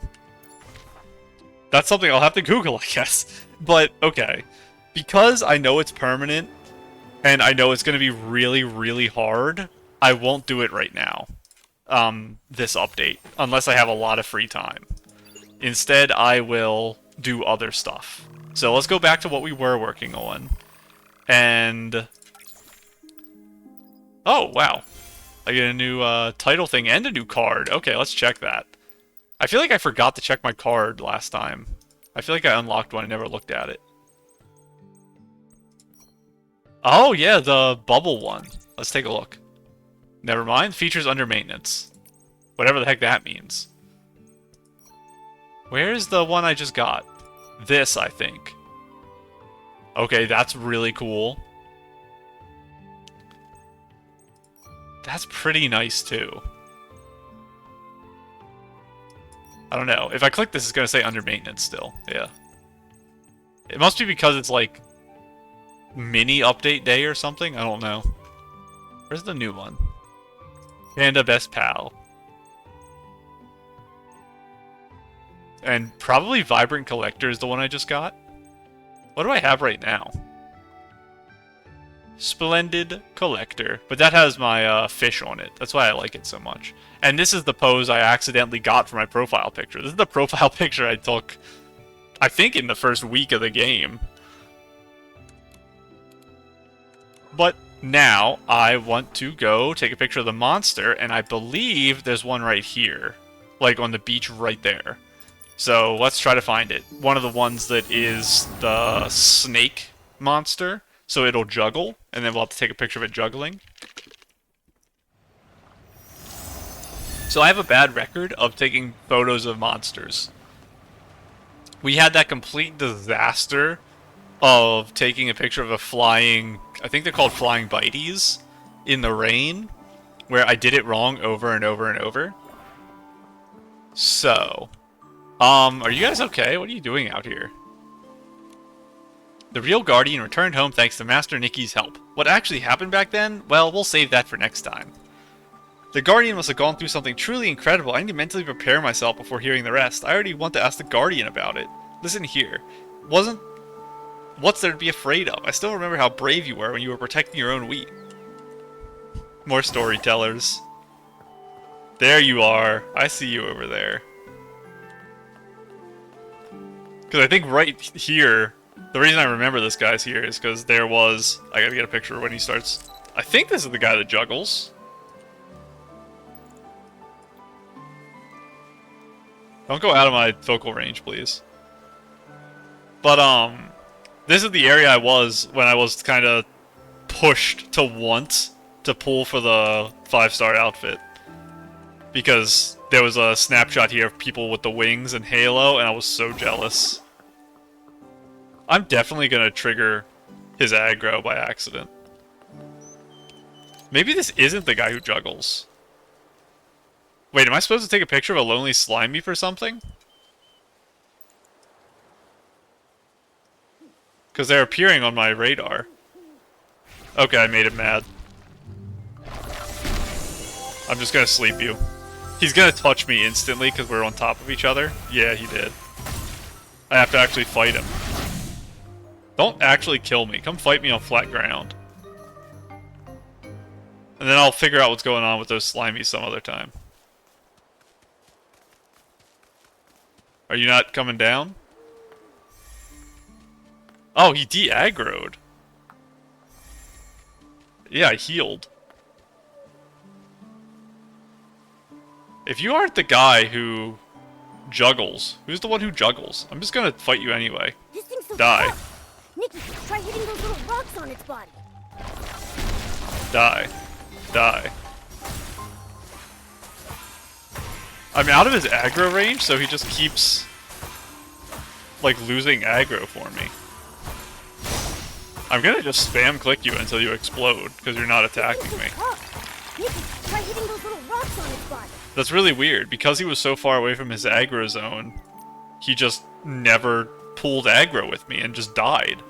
That's something I'll have to Google, I guess. But, okay. Because I know it's permanent, and I know it's going to be really, really hard, I won't do it right now. This update. Unless I have a lot of free time. Instead, I will do other stuff. So let's go back to what we were working on. And... Oh, wow. I get a new title thing and a new card. Okay, let's check that. I feel like I forgot to check my card last time. I feel like I unlocked one and never looked at it. Oh, yeah, the bubble one. Let's take a look. Never mind. Features under maintenance. Whatever the heck that means. Where's the one I just got? This, I think. Okay, that's really cool. That's pretty nice, too. I don't know. If I click this, it's going to say under maintenance still. Yeah. It must be because it's like mini update day or something. I don't know. Where's the new one? Panda Best Pal. And probably Vibrant Collector is the one I just got. What do I have right now? Splendid Collector. But that has my fish on it. That's why I like it so much. And this is the pose I accidentally got for my profile picture. This is the profile picture I took, I think, in the first week of the game. But now I want to go take a picture of the monster, and I believe there's one right here. Like on the beach right there. So let's try to find it. One of the ones that is the snake monster. so it'll juggle, and then we'll have to take a picture of it juggling. So I have a bad record of taking photos of monsters. We had that complete disaster of taking a picture of a flying, I think they're called flying bites, in the rain, where I did it wrong over and over and over. So, are you guys okay? What are you doing out here? The real Guardian returned home thanks to Master Nikki's help. What actually happened back then? Well, we'll save that for next time. The Guardian must have gone through something truly incredible. I need to mentally prepare myself before hearing the rest. I already want to ask the Guardian about it. Listen here. What's there to be afraid of? I still remember how brave you were when you were protecting your own wheat. More storytellers. There you are. I see you over there. Because I think right here, the reason I remember this guy's here is because there was... I gotta get a picture when he starts... I think this is the guy that juggles. Don't go out of my focal range, please. But, this is the area I was when I was kind of pushed to want to pull for the 5-star outfit. Because there was a snapshot here of people with the wings and Halo, and I was so jealous. I'm definitely going to trigger his aggro by accident. Maybe this isn't the guy who juggles. Wait, am I supposed to take a picture of a lonely slimy for something? Because they're appearing on my radar. Okay, I made him mad. I'm just gonna sleep you. He's gonna touch me instantly because we're on top of each other. Yeah, he did. I have to actually fight him. Don't actually kill me. Come fight me on flat ground. And then I'll figure out what's going on with those slimies some other time. Are you not coming down? Oh, he de-aggroed. Yeah, I healed. If you aren't the guy who juggles, who's the one who juggles? I'm just gonna fight you anyway. This thing's so Die. tough. Nikki, try hitting those little rocks on its body. Die. Die. I'm out of his aggro range, so he just keeps, like, losing aggro for me. I'm gonna just spam click you until you explode, because you're not attacking me. Nikki, try hitting those little rocks on its body. That's really weird. Because he was so far away from his aggro zone, he just never pulled aggro with me and just died.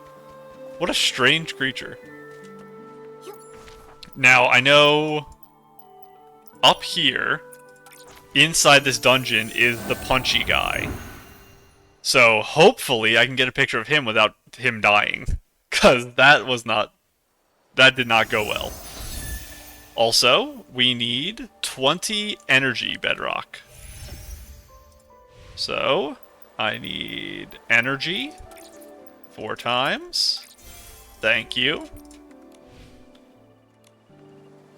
What a strange creature. Now, I know up here, inside this dungeon, is the punchy guy. So, hopefully, I can get a picture of him without him dying. Because that did not go well. Also, we need 20 energy bedrock. So, I need energy 4 times. Thank you.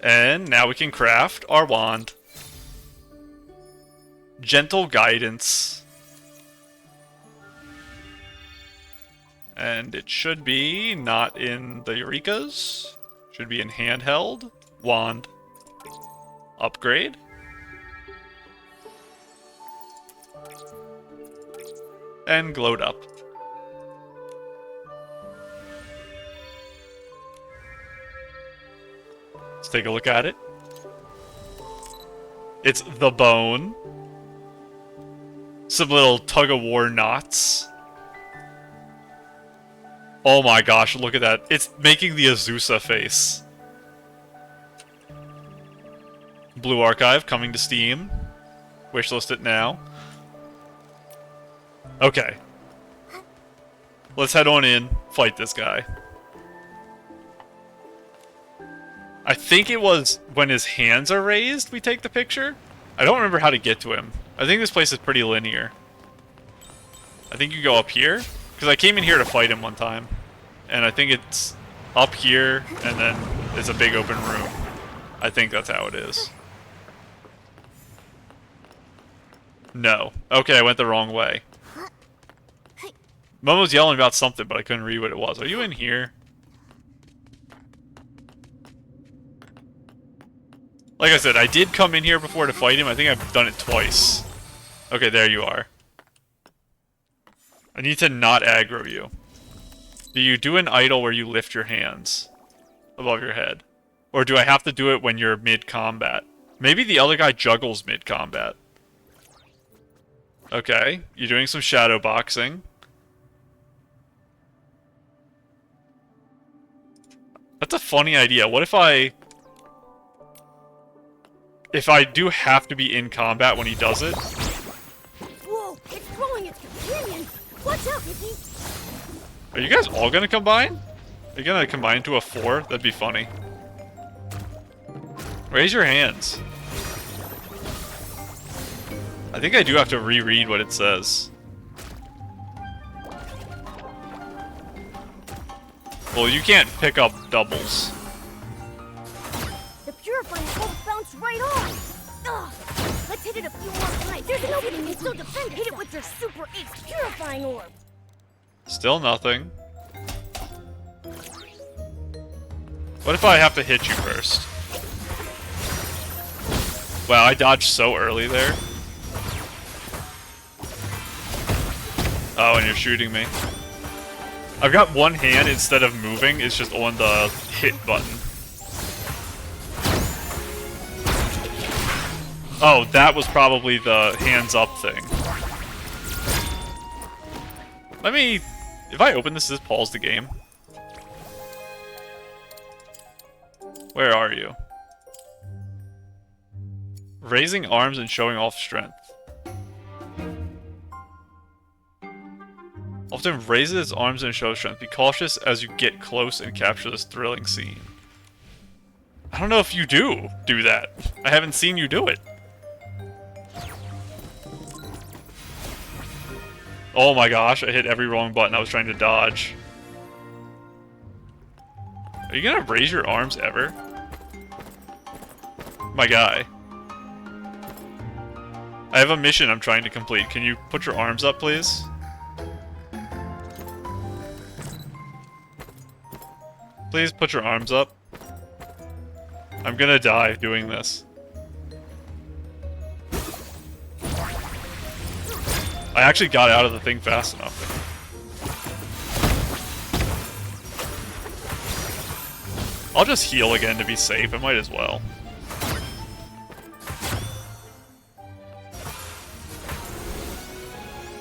And now we can craft our wand. Gentle guidance. And it should be not in the Eurekas. Should be in handheld. Wand. Upgrade. And glowed up. Let's take a look at it. It's the bone. Some little tug-of-war knots. Oh my gosh, look at that. It's making the Azusa face. Blue Archive coming to Steam. Wishlist it now. Okay. Let's head on in, fight this guy. I think it was when his hands are raised we take the picture. I don't remember how to get to him. I think this place is pretty linear. I think you go up here. Because I came in here to fight him one time. And I think it's up here, and then it's a big open room. I think that's how it is. No. Okay, I went the wrong way. Momo's yelling about something, but I couldn't read what it was. Are you in here? Like I said, I did come in here before to fight him. I think I've done it twice. Okay, there you are. I need to not aggro you. Do you do an idle where you lift your hands above your head? Or do I have to do it when you're mid-combat? Maybe the other guy juggles mid-combat. Okay, you're doing some shadow boxing. That's a funny idea. What if I... If I do have to be in combat when he does it? Whoa, it's throwing its companion. Watch out, Nikki. Are you guys all gonna combine? Are you gonna combine into a 4? That'd be funny. Raise your hands. I think I do have to reread what it says. Well, you can't pick up doubles. The purifying pulse bounced right off. Ugh. Let's hit it a few more times. There's no hitting it still defend. Hit it with your super ace purifying orb. Still nothing. What if I have to hit you first? Wow, I dodged so early there. Oh, and you're shooting me. I've got one hand instead of moving, it's just on the hit button. Oh, that was probably the hands up thing. Let me... If I open this, pause the game. Where are you? Raising arms and showing off strength. Often raises its arms and shows strength. Be cautious as you get close and capture this thrilling scene. I don't know if you do that. I haven't seen you do it. Oh my gosh, I hit every wrong button I was trying to dodge. Are you gonna raise your arms ever? My guy. I have a mission I'm trying to complete. Can you put your arms up, please? Please put your arms up. I'm gonna die doing this. I actually got out of the thing fast enough. I'll just heal again to be safe. I might as well.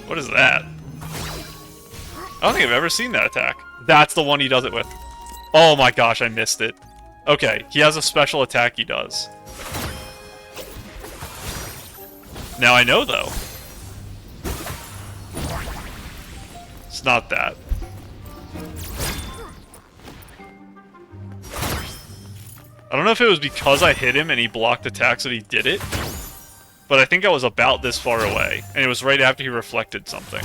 What is that? I don't think I've ever seen that attack. That's the one he does it with. Oh my gosh, I missed it. Okay, he has a special attack he does. Now I know, though. It's not that. I don't know if it was because I hit him and he blocked attacks that he did it, but I think I was about this far away, and it was right after he reflected something.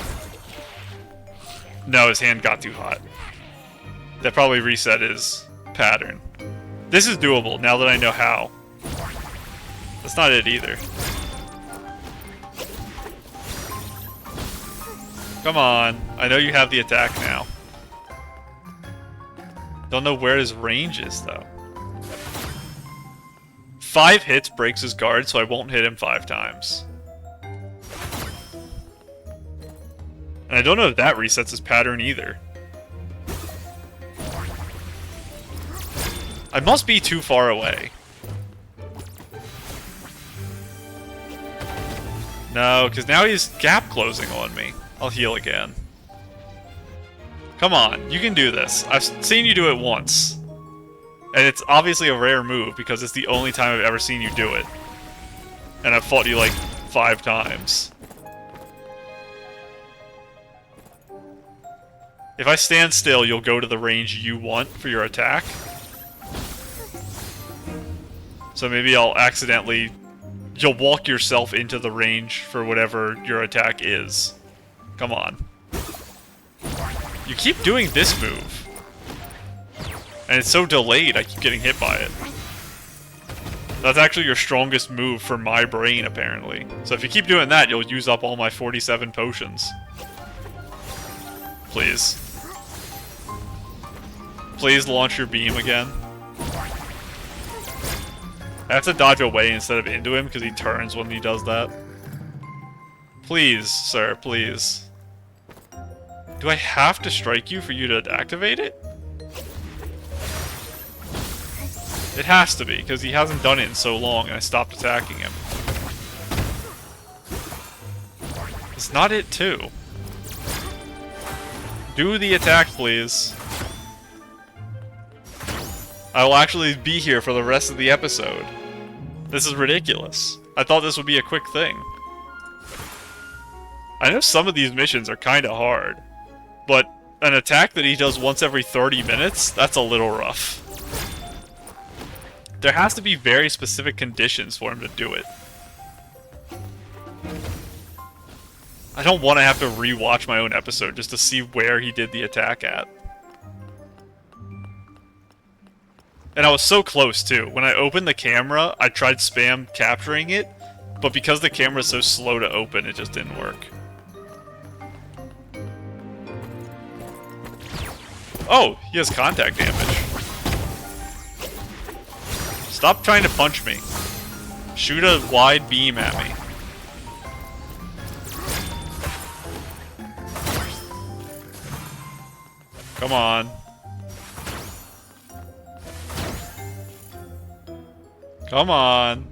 No, his hand got too hot. That probably reset his pattern. This is doable, now that I know how. That's not it either. Come on, I know you have the attack now. Don't know where his range is, though. 5 hits breaks his guard, so I won't hit him 5 times. And I don't know if that resets his pattern either. I must be too far away. No, because now he's gap closing on me. I'll heal again. Come on, you can do this. I've seen you do it once. And it's obviously a rare move because it's the only time I've ever seen you do it. And I've fought you like 5 times. If I stand still, you'll go to the range you want for your attack. So maybe I'll accidentally... You'll walk yourself into the range for whatever your attack is. Come on. You keep doing this move. And it's so delayed, I keep getting hit by it. That's actually your strongest move for my brain, apparently. So if you keep doing that, you'll use up all my 47 potions. Please. Please launch your beam again. I have to dodge away instead of into him because he turns when he does that. Please, sir, please. Do I have to strike you for you to activate it? It has to be, because he hasn't done it in so long and I stopped attacking him. It's not it too. Do the attack, please. I will actually be here for the rest of the episode. This is ridiculous. I thought this would be a quick thing. I know some of these missions are kinda hard, but an attack that he does once every 30 minutes, that's a little rough. There has to be very specific conditions for him to do it. I don't want to have to rewatch my own episode just to see where he did the attack at. And I was so close too. When I opened the camera, I tried spam capturing it, but because the camera is so slow to open, it just didn't work. Oh, he has contact damage. Stop trying to punch me. Shoot a wide beam at me. Come on. Come on.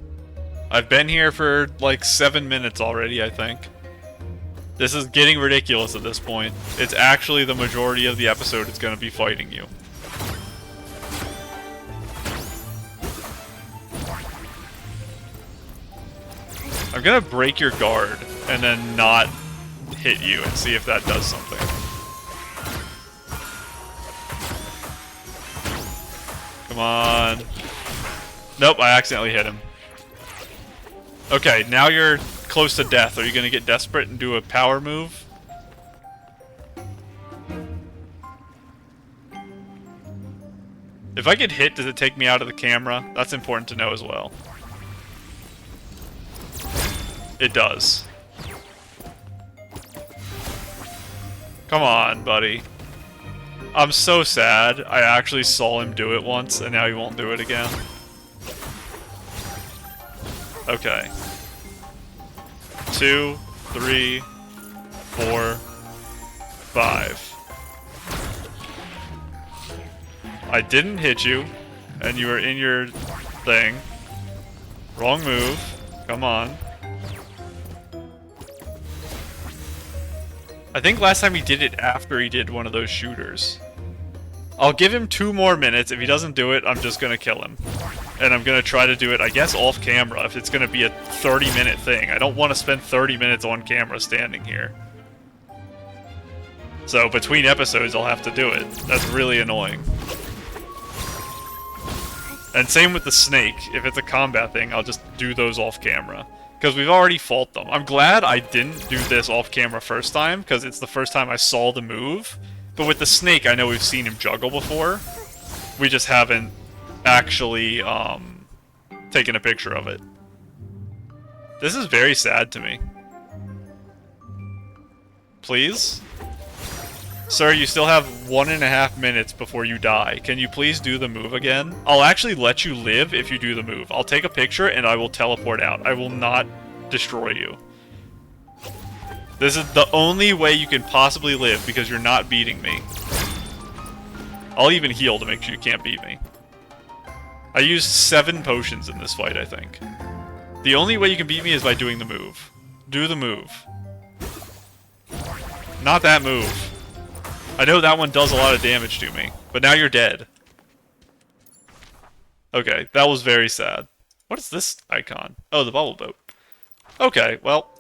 I've been here for like 7 minutes already, I think. This is getting ridiculous at this point. It's actually the majority of the episode it's going to be fighting you. I'm going to break your guard and then not hit you and see if that does something. Come on. Nope, I accidentally hit him. Okay, now you're close to death. Are you gonna get desperate and do a power move? If I get hit, does it take me out of the camera? That's important to know as well. It does. Come on, buddy. I'm so sad. I actually saw him do it once, and now he won't do it again. Okay. 2, 3, 4, 5. I didn't hit you, and you were in your thing. Wrong move. Come on. I think last time he did it after he did one of those shooters. I'll give him 2 more minutes. If he doesn't do it, I'm just gonna kill him. And I'm gonna try to do it, I guess, off camera if it's gonna be a 30-minute thing. I don't want to spend 30 minutes on camera standing here. So between episodes, I'll have to do it. That's really annoying. And same with the snake. If it's a combat thing, I'll just do those off camera. Because we've already fought them. I'm glad I didn't do this off camera first time, because it's the first time I saw the move. But with the snake, I know we've seen him juggle before. We just haven't actually taken a picture of it. This is very sad to me. Please? Sir, you still have 1.5 minutes before you die. Can you please do the move again? I'll actually let you live if you do the move. I'll take a picture and I will teleport out. I will not destroy you. This is the only way you can possibly live because you're not beating me. I'll even heal to make sure you can't beat me. I used 7 potions in this fight, I think. The only way you can beat me is by doing the move. Do the move. Not that move. I know that one does a lot of damage to me, but now you're dead. Okay, that was very sad. What is this icon? Oh, the bubble boat. Okay, well.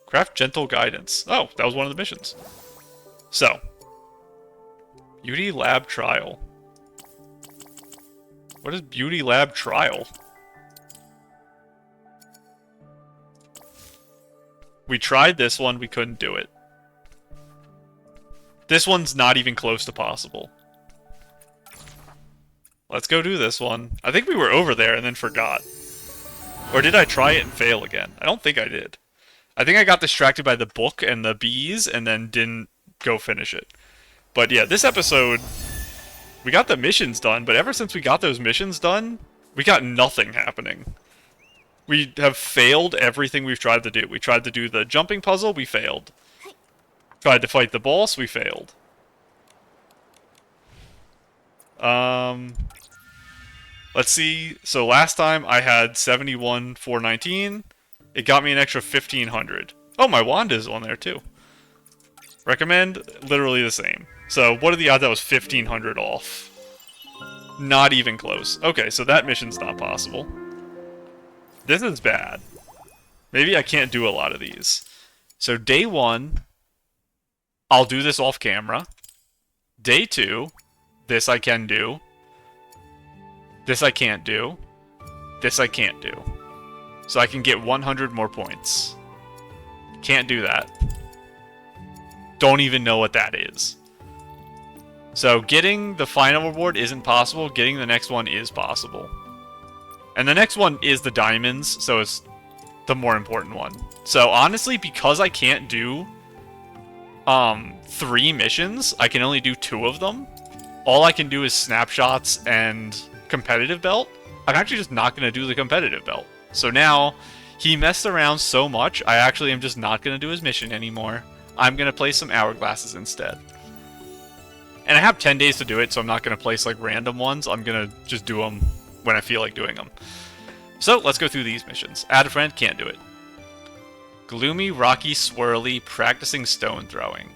Craft gentle guidance. Oh, that was one of the missions. So. Beauty Lab Trial. What is Beauty Lab Trial? We tried this one, we couldn't do it. This one's not even close to possible. Let's go do this one. I think we were over there and then forgot. Or did I try it and fail again? I don't think I did. I think I got distracted by the book and the bees and then didn't go finish it. But yeah, this episode We got the missions done, but ever since we got those missions done, we got nothing happening. We have failed everything we've tried to do. We tried to do the jumping puzzle, we failed. Tried to fight the boss, we failed. Let's see. So last time I had 71,419. It got me an extra 1,500. Oh, my wand is on there too. Recommend, literally the same. So what are the odds that was 1,500 off? Not even close. Okay, so that mission's not possible. This is bad. Maybe I can't do a lot of these. So day 1, I'll do this off camera. Day 2, this I can do. This I can't do. This I can't do. So I can get 100 more points. Can't do that. Don't even know what that is. So getting the final reward isn't possible. Getting the next one is possible. And the next one is the diamonds, so it's the more important one. So honestly, because I can't do 3 missions, I can only do 2 of them. All I can do is snapshots and competitive belt. I'm actually just not going to do the competitive belt. So now, he messed around so much, I actually am just not going to do his mission anymore. I'm going to place some hourglasses instead. And I have 10 days to do it, so I'm not going to place like random ones. I'm going to just do them when I feel like doing them. So, let's go through these missions. Add a friend, can't do it. Gloomy, rocky, swirly, practicing stone throwing.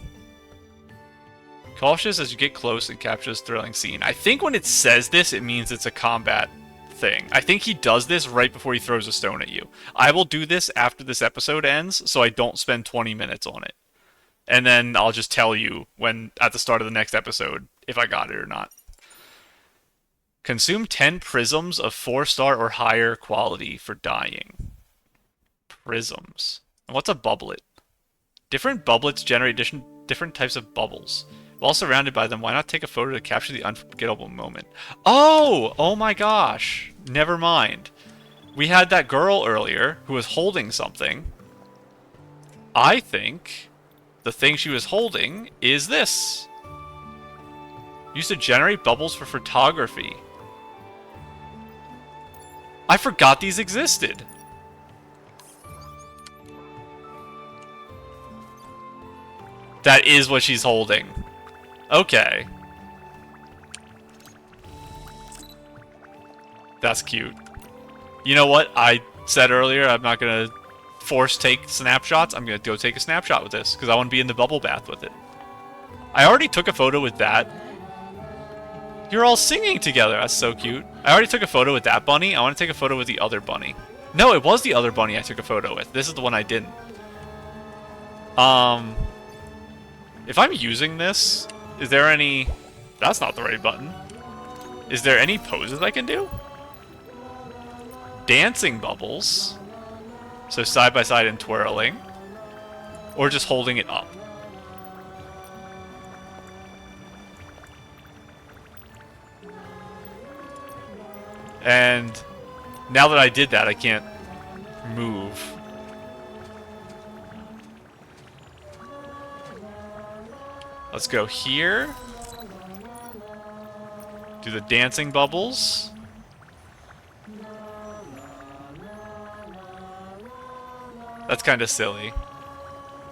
Cautious as you get close and capture this thrilling scene. I think when it says this, it means it's a combat thing. I think he does this right before he throws a stone at you. I will do this after this episode ends, so I don't spend 20 minutes on it. And then I'll just tell you when at the start of the next episode if I got it or not. Consume 10 prisms of 4-star or higher quality for dying. Prisms. And what's a bubblet? Different bubblets generate different types of bubbles. While surrounded by them, why not take a photo to capture the unforgettable moment? Oh! Oh my gosh. Never mind. We had that girl earlier who was holding something. I think the thing she was holding is this. Used to generate bubbles for photography. I forgot these existed. That is what she's holding. Okay. That's cute. You know what? I said earlier I'm not going to force take snapshots. I'm going to go take a snapshot with this because I want to be in the bubble bath with it. I already took a photo with that. You're all singing together. That's so cute. I already took a photo with that bunny. I want to take a photo with the other bunny. No, it was the other bunny I took a photo with. This is the one I didn't. If I'm using this, is there any... That's not the right button. Is there any poses I can do? Dancing bubbles. So side by side and twirling. Or just holding it up. And now that I did that, I can't move. Let's go here. Do the dancing bubbles. That's kind of silly.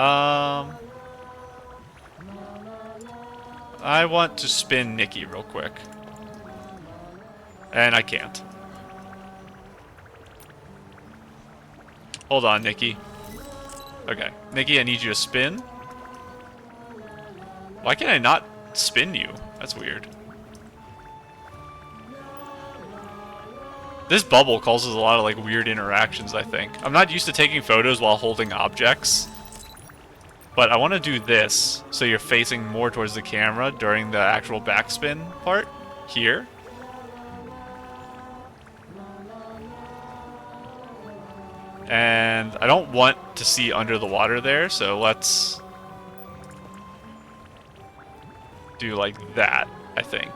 I want to spin Nikki real quick. And I can't. Hold on, Nikki. Okay. Nikki, I need you to spin. Why can I not spin you? That's weird. This bubble causes a lot of like weird interactions, I think. I'm not used to taking photos while holding objects. But I want to do this so you're facing more towards the camera during the actual backspin part. Here. And I don't want to see under the water there, so let's do like that, I think.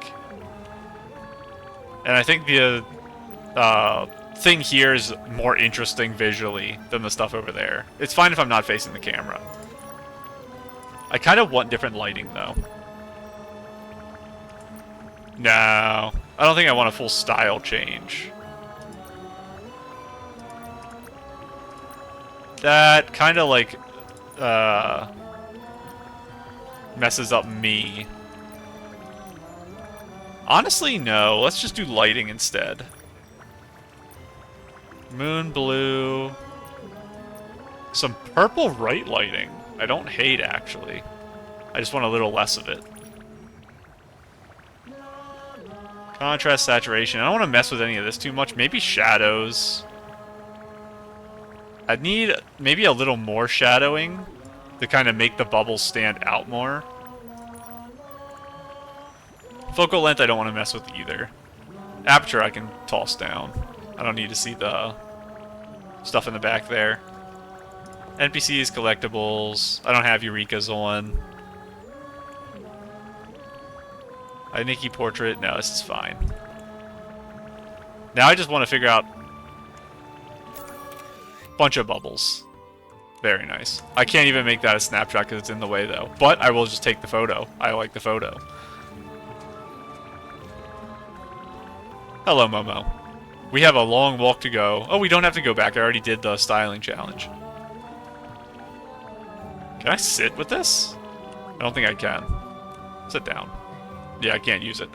And I think the thing here is more interesting visually than the stuff over there. It's fine if I'm not facing the camera. I kind of want different lighting, though. No, I don't think I want a full style change. That kind of like messes up me. Honestly, no. Let's just do lighting instead. Moon blue. Some purple right lighting. I don't hate, actually. I just want a little less of it. Contrast, saturation. I don't want to mess with any of this too much. Maybe shadows. I'd need maybe a little more shadowing to kind of make the bubbles stand out more. Focal length I don't want to mess with either. Aperture I can toss down. I don't need to see the stuff in the back there. NPCs, collectibles. I don't have Eureka's on. A Nikki portrait. No, this is fine. Now I just want to figure out a bunch of bubbles. Very nice. I can't even make that a snapshot because it's in the way though. But I will just take the photo. I like the photo. Hello, Momo. We have a long walk to go. Oh, we don't have to go back. I already did the styling challenge. Can I sit with this? I don't think I can. Sit down. Yeah, I can't use it.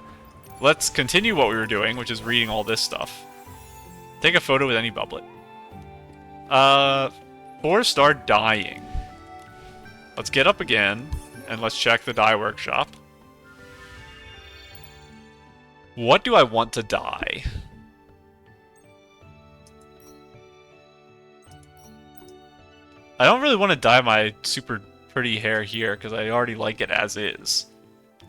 Let's continue what we were doing, which is reading all this stuff. Take a photo with any bubblet. 4-star dyeing. Let's get up again, and let's check the dye workshop. What do I want to dye? I don't really want to dye my super pretty hair here, because I already like it as is.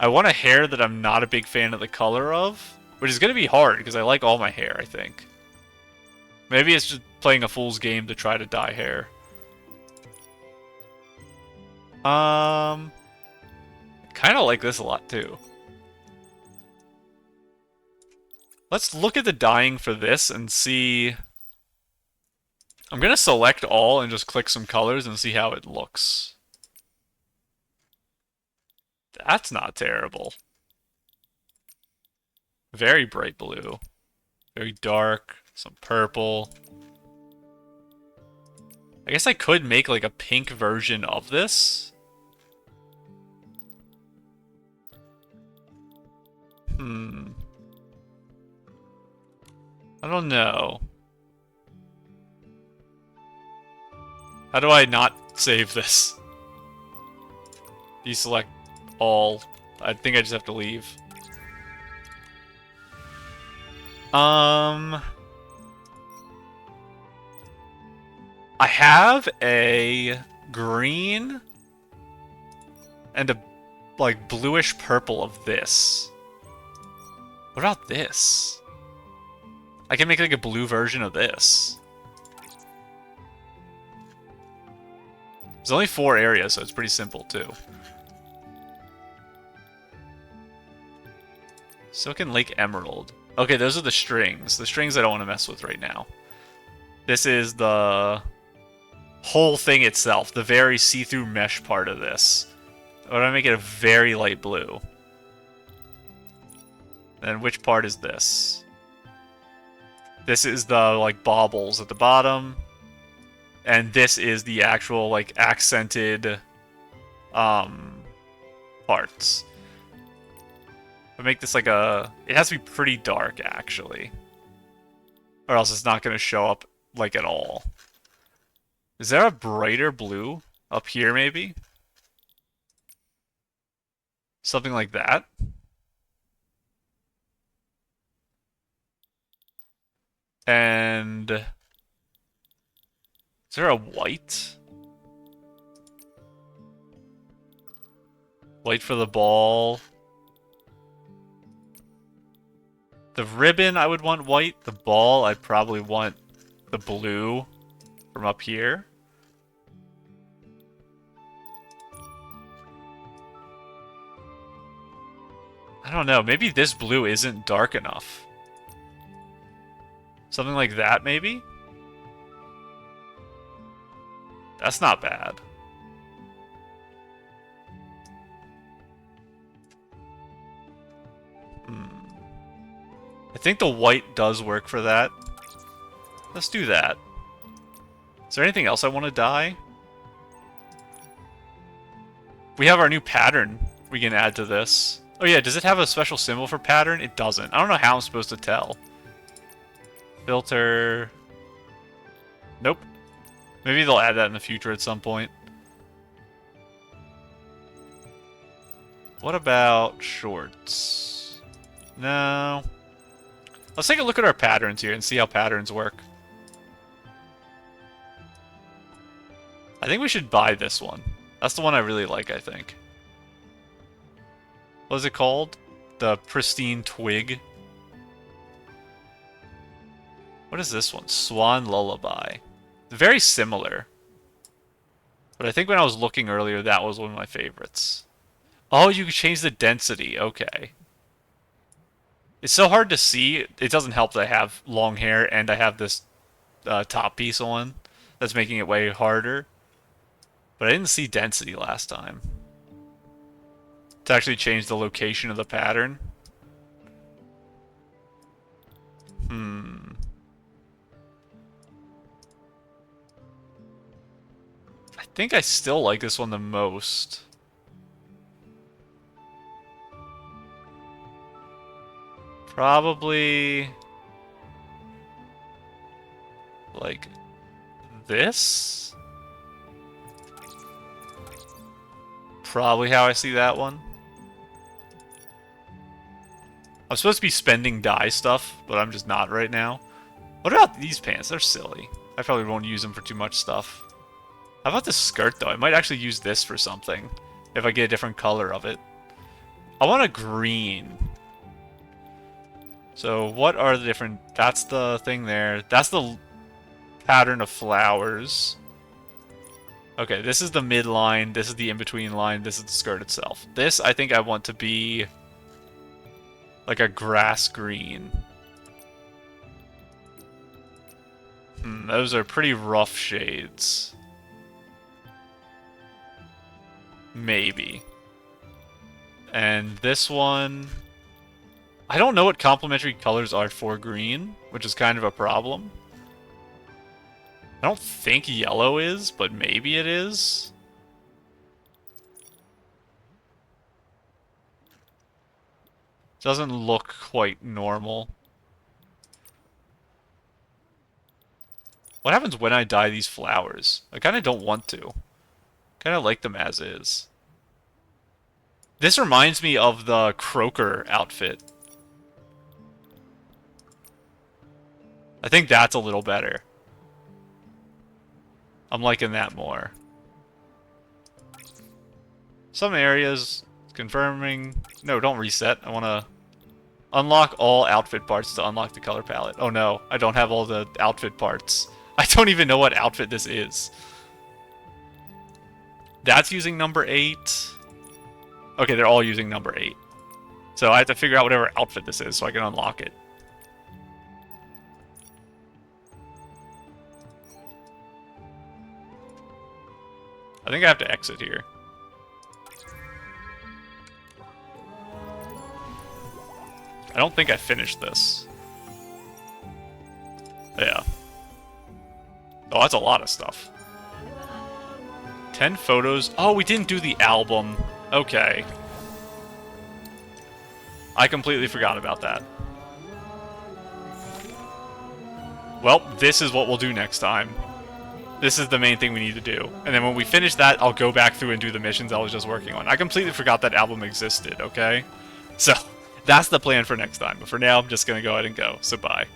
I want a hair that I'm not a big fan of the color of, which is going to be hard, because I like all my hair, I think. Maybe it's just playing a fool's game to try to dye hair. Kind of like this a lot, too. Let's look at the dyeing for this and see... I'm going to select all and just click some colors and see how it looks. That's not terrible. Very bright blue. Very dark. Some purple. I guess I could make like a pink version of this. I don't know. How do I not save this? Deselect all. I think I just have to leave. I have a green and a like bluish purple of this. What about this? I can make like a blue version of this. There's only 4 areas, so it's pretty simple too. Silken Lake Emerald. Okay, those are the strings. The strings I don't want to mess with right now. This is the whole thing itself, the very see-through mesh part of this. I want to make it a very light blue. And which part is this? This is the like baubles at the bottom. And this is the actual like accented parts. But make this like a... It has to be pretty dark, actually. Or else it's not going to show up, like, at all. Is there a brighter blue up here, maybe? Something like that? And... Is there a white? White for the ball. The ribbon, I would want white. The ball, I'd probably want the blue from up here. I don't know. Maybe this blue isn't dark enough. Something like that, maybe? That's not bad. think the white does work for that. Let's do that. Is there anything else I want to dye? We have our new pattern we can add to this. Oh yeah, does it have a special symbol for pattern? It doesn't. I don't know how I'm supposed to tell. Filter. Nope. Maybe they'll add that in the future at some point. What about shorts? No. Let's take a look at our patterns here and see how patterns work. I think we should buy this one. That's the one I really like, I think. What is it called? The Pristine Twig. What is this one? Swan Lullaby. Very similar. But I think when I was looking earlier, that was one of my favorites. Oh, you can change the density. Okay. It's so hard to see. It doesn't help that I have long hair and I have this top piece on. That's making it way harder. But I didn't see density last time. To actually change the location of the pattern. I think I still like this one the most. Probably like this? Probably how I see that one. I'm supposed to be spending dye stuff, but I'm just not right now. What about these pants? They're silly. I probably won't use them for too much stuff. How about this skirt, though? I might actually use this for something, if I get a different color of it. I want a green. So, what are the different... That's the thing there. That's the pattern of flowers. Okay, this is the midline, this is the in-between line, this is the skirt itself. This, I think I want to be like a grass green. Those are pretty rough shades. Maybe. And this one... I don't know what complementary colors are for green, which is kind of a problem. I don't think yellow is, but maybe it is. Doesn't look quite normal. What happens when I dye these flowers? I kind of don't want to. Kind of like them as is. This reminds me of the Croaker outfit. I think that's a little better. I'm liking that more. Some areas confirming... No, don't reset. I want to unlock all outfit parts to unlock the color palette. Oh no, I don't have all the outfit parts. I don't even know what outfit this is. That's using number 8. Okay, they're all using number 8. So I have to figure out whatever outfit this is so I can unlock it. I think I have to exit here. I don't think I finished this. Yeah. Oh, that's a lot of stuff. 10 photos. Oh, we didn't do the album. Okay. I completely forgot about that. Well, this is what we'll do next time. This is the main thing we need to do. And then when we finish that, I'll go back through and do the missions I was just working on. I completely forgot that album existed, okay? So, that's the plan for next time. But for now, I'm just going to go ahead and go. So, bye.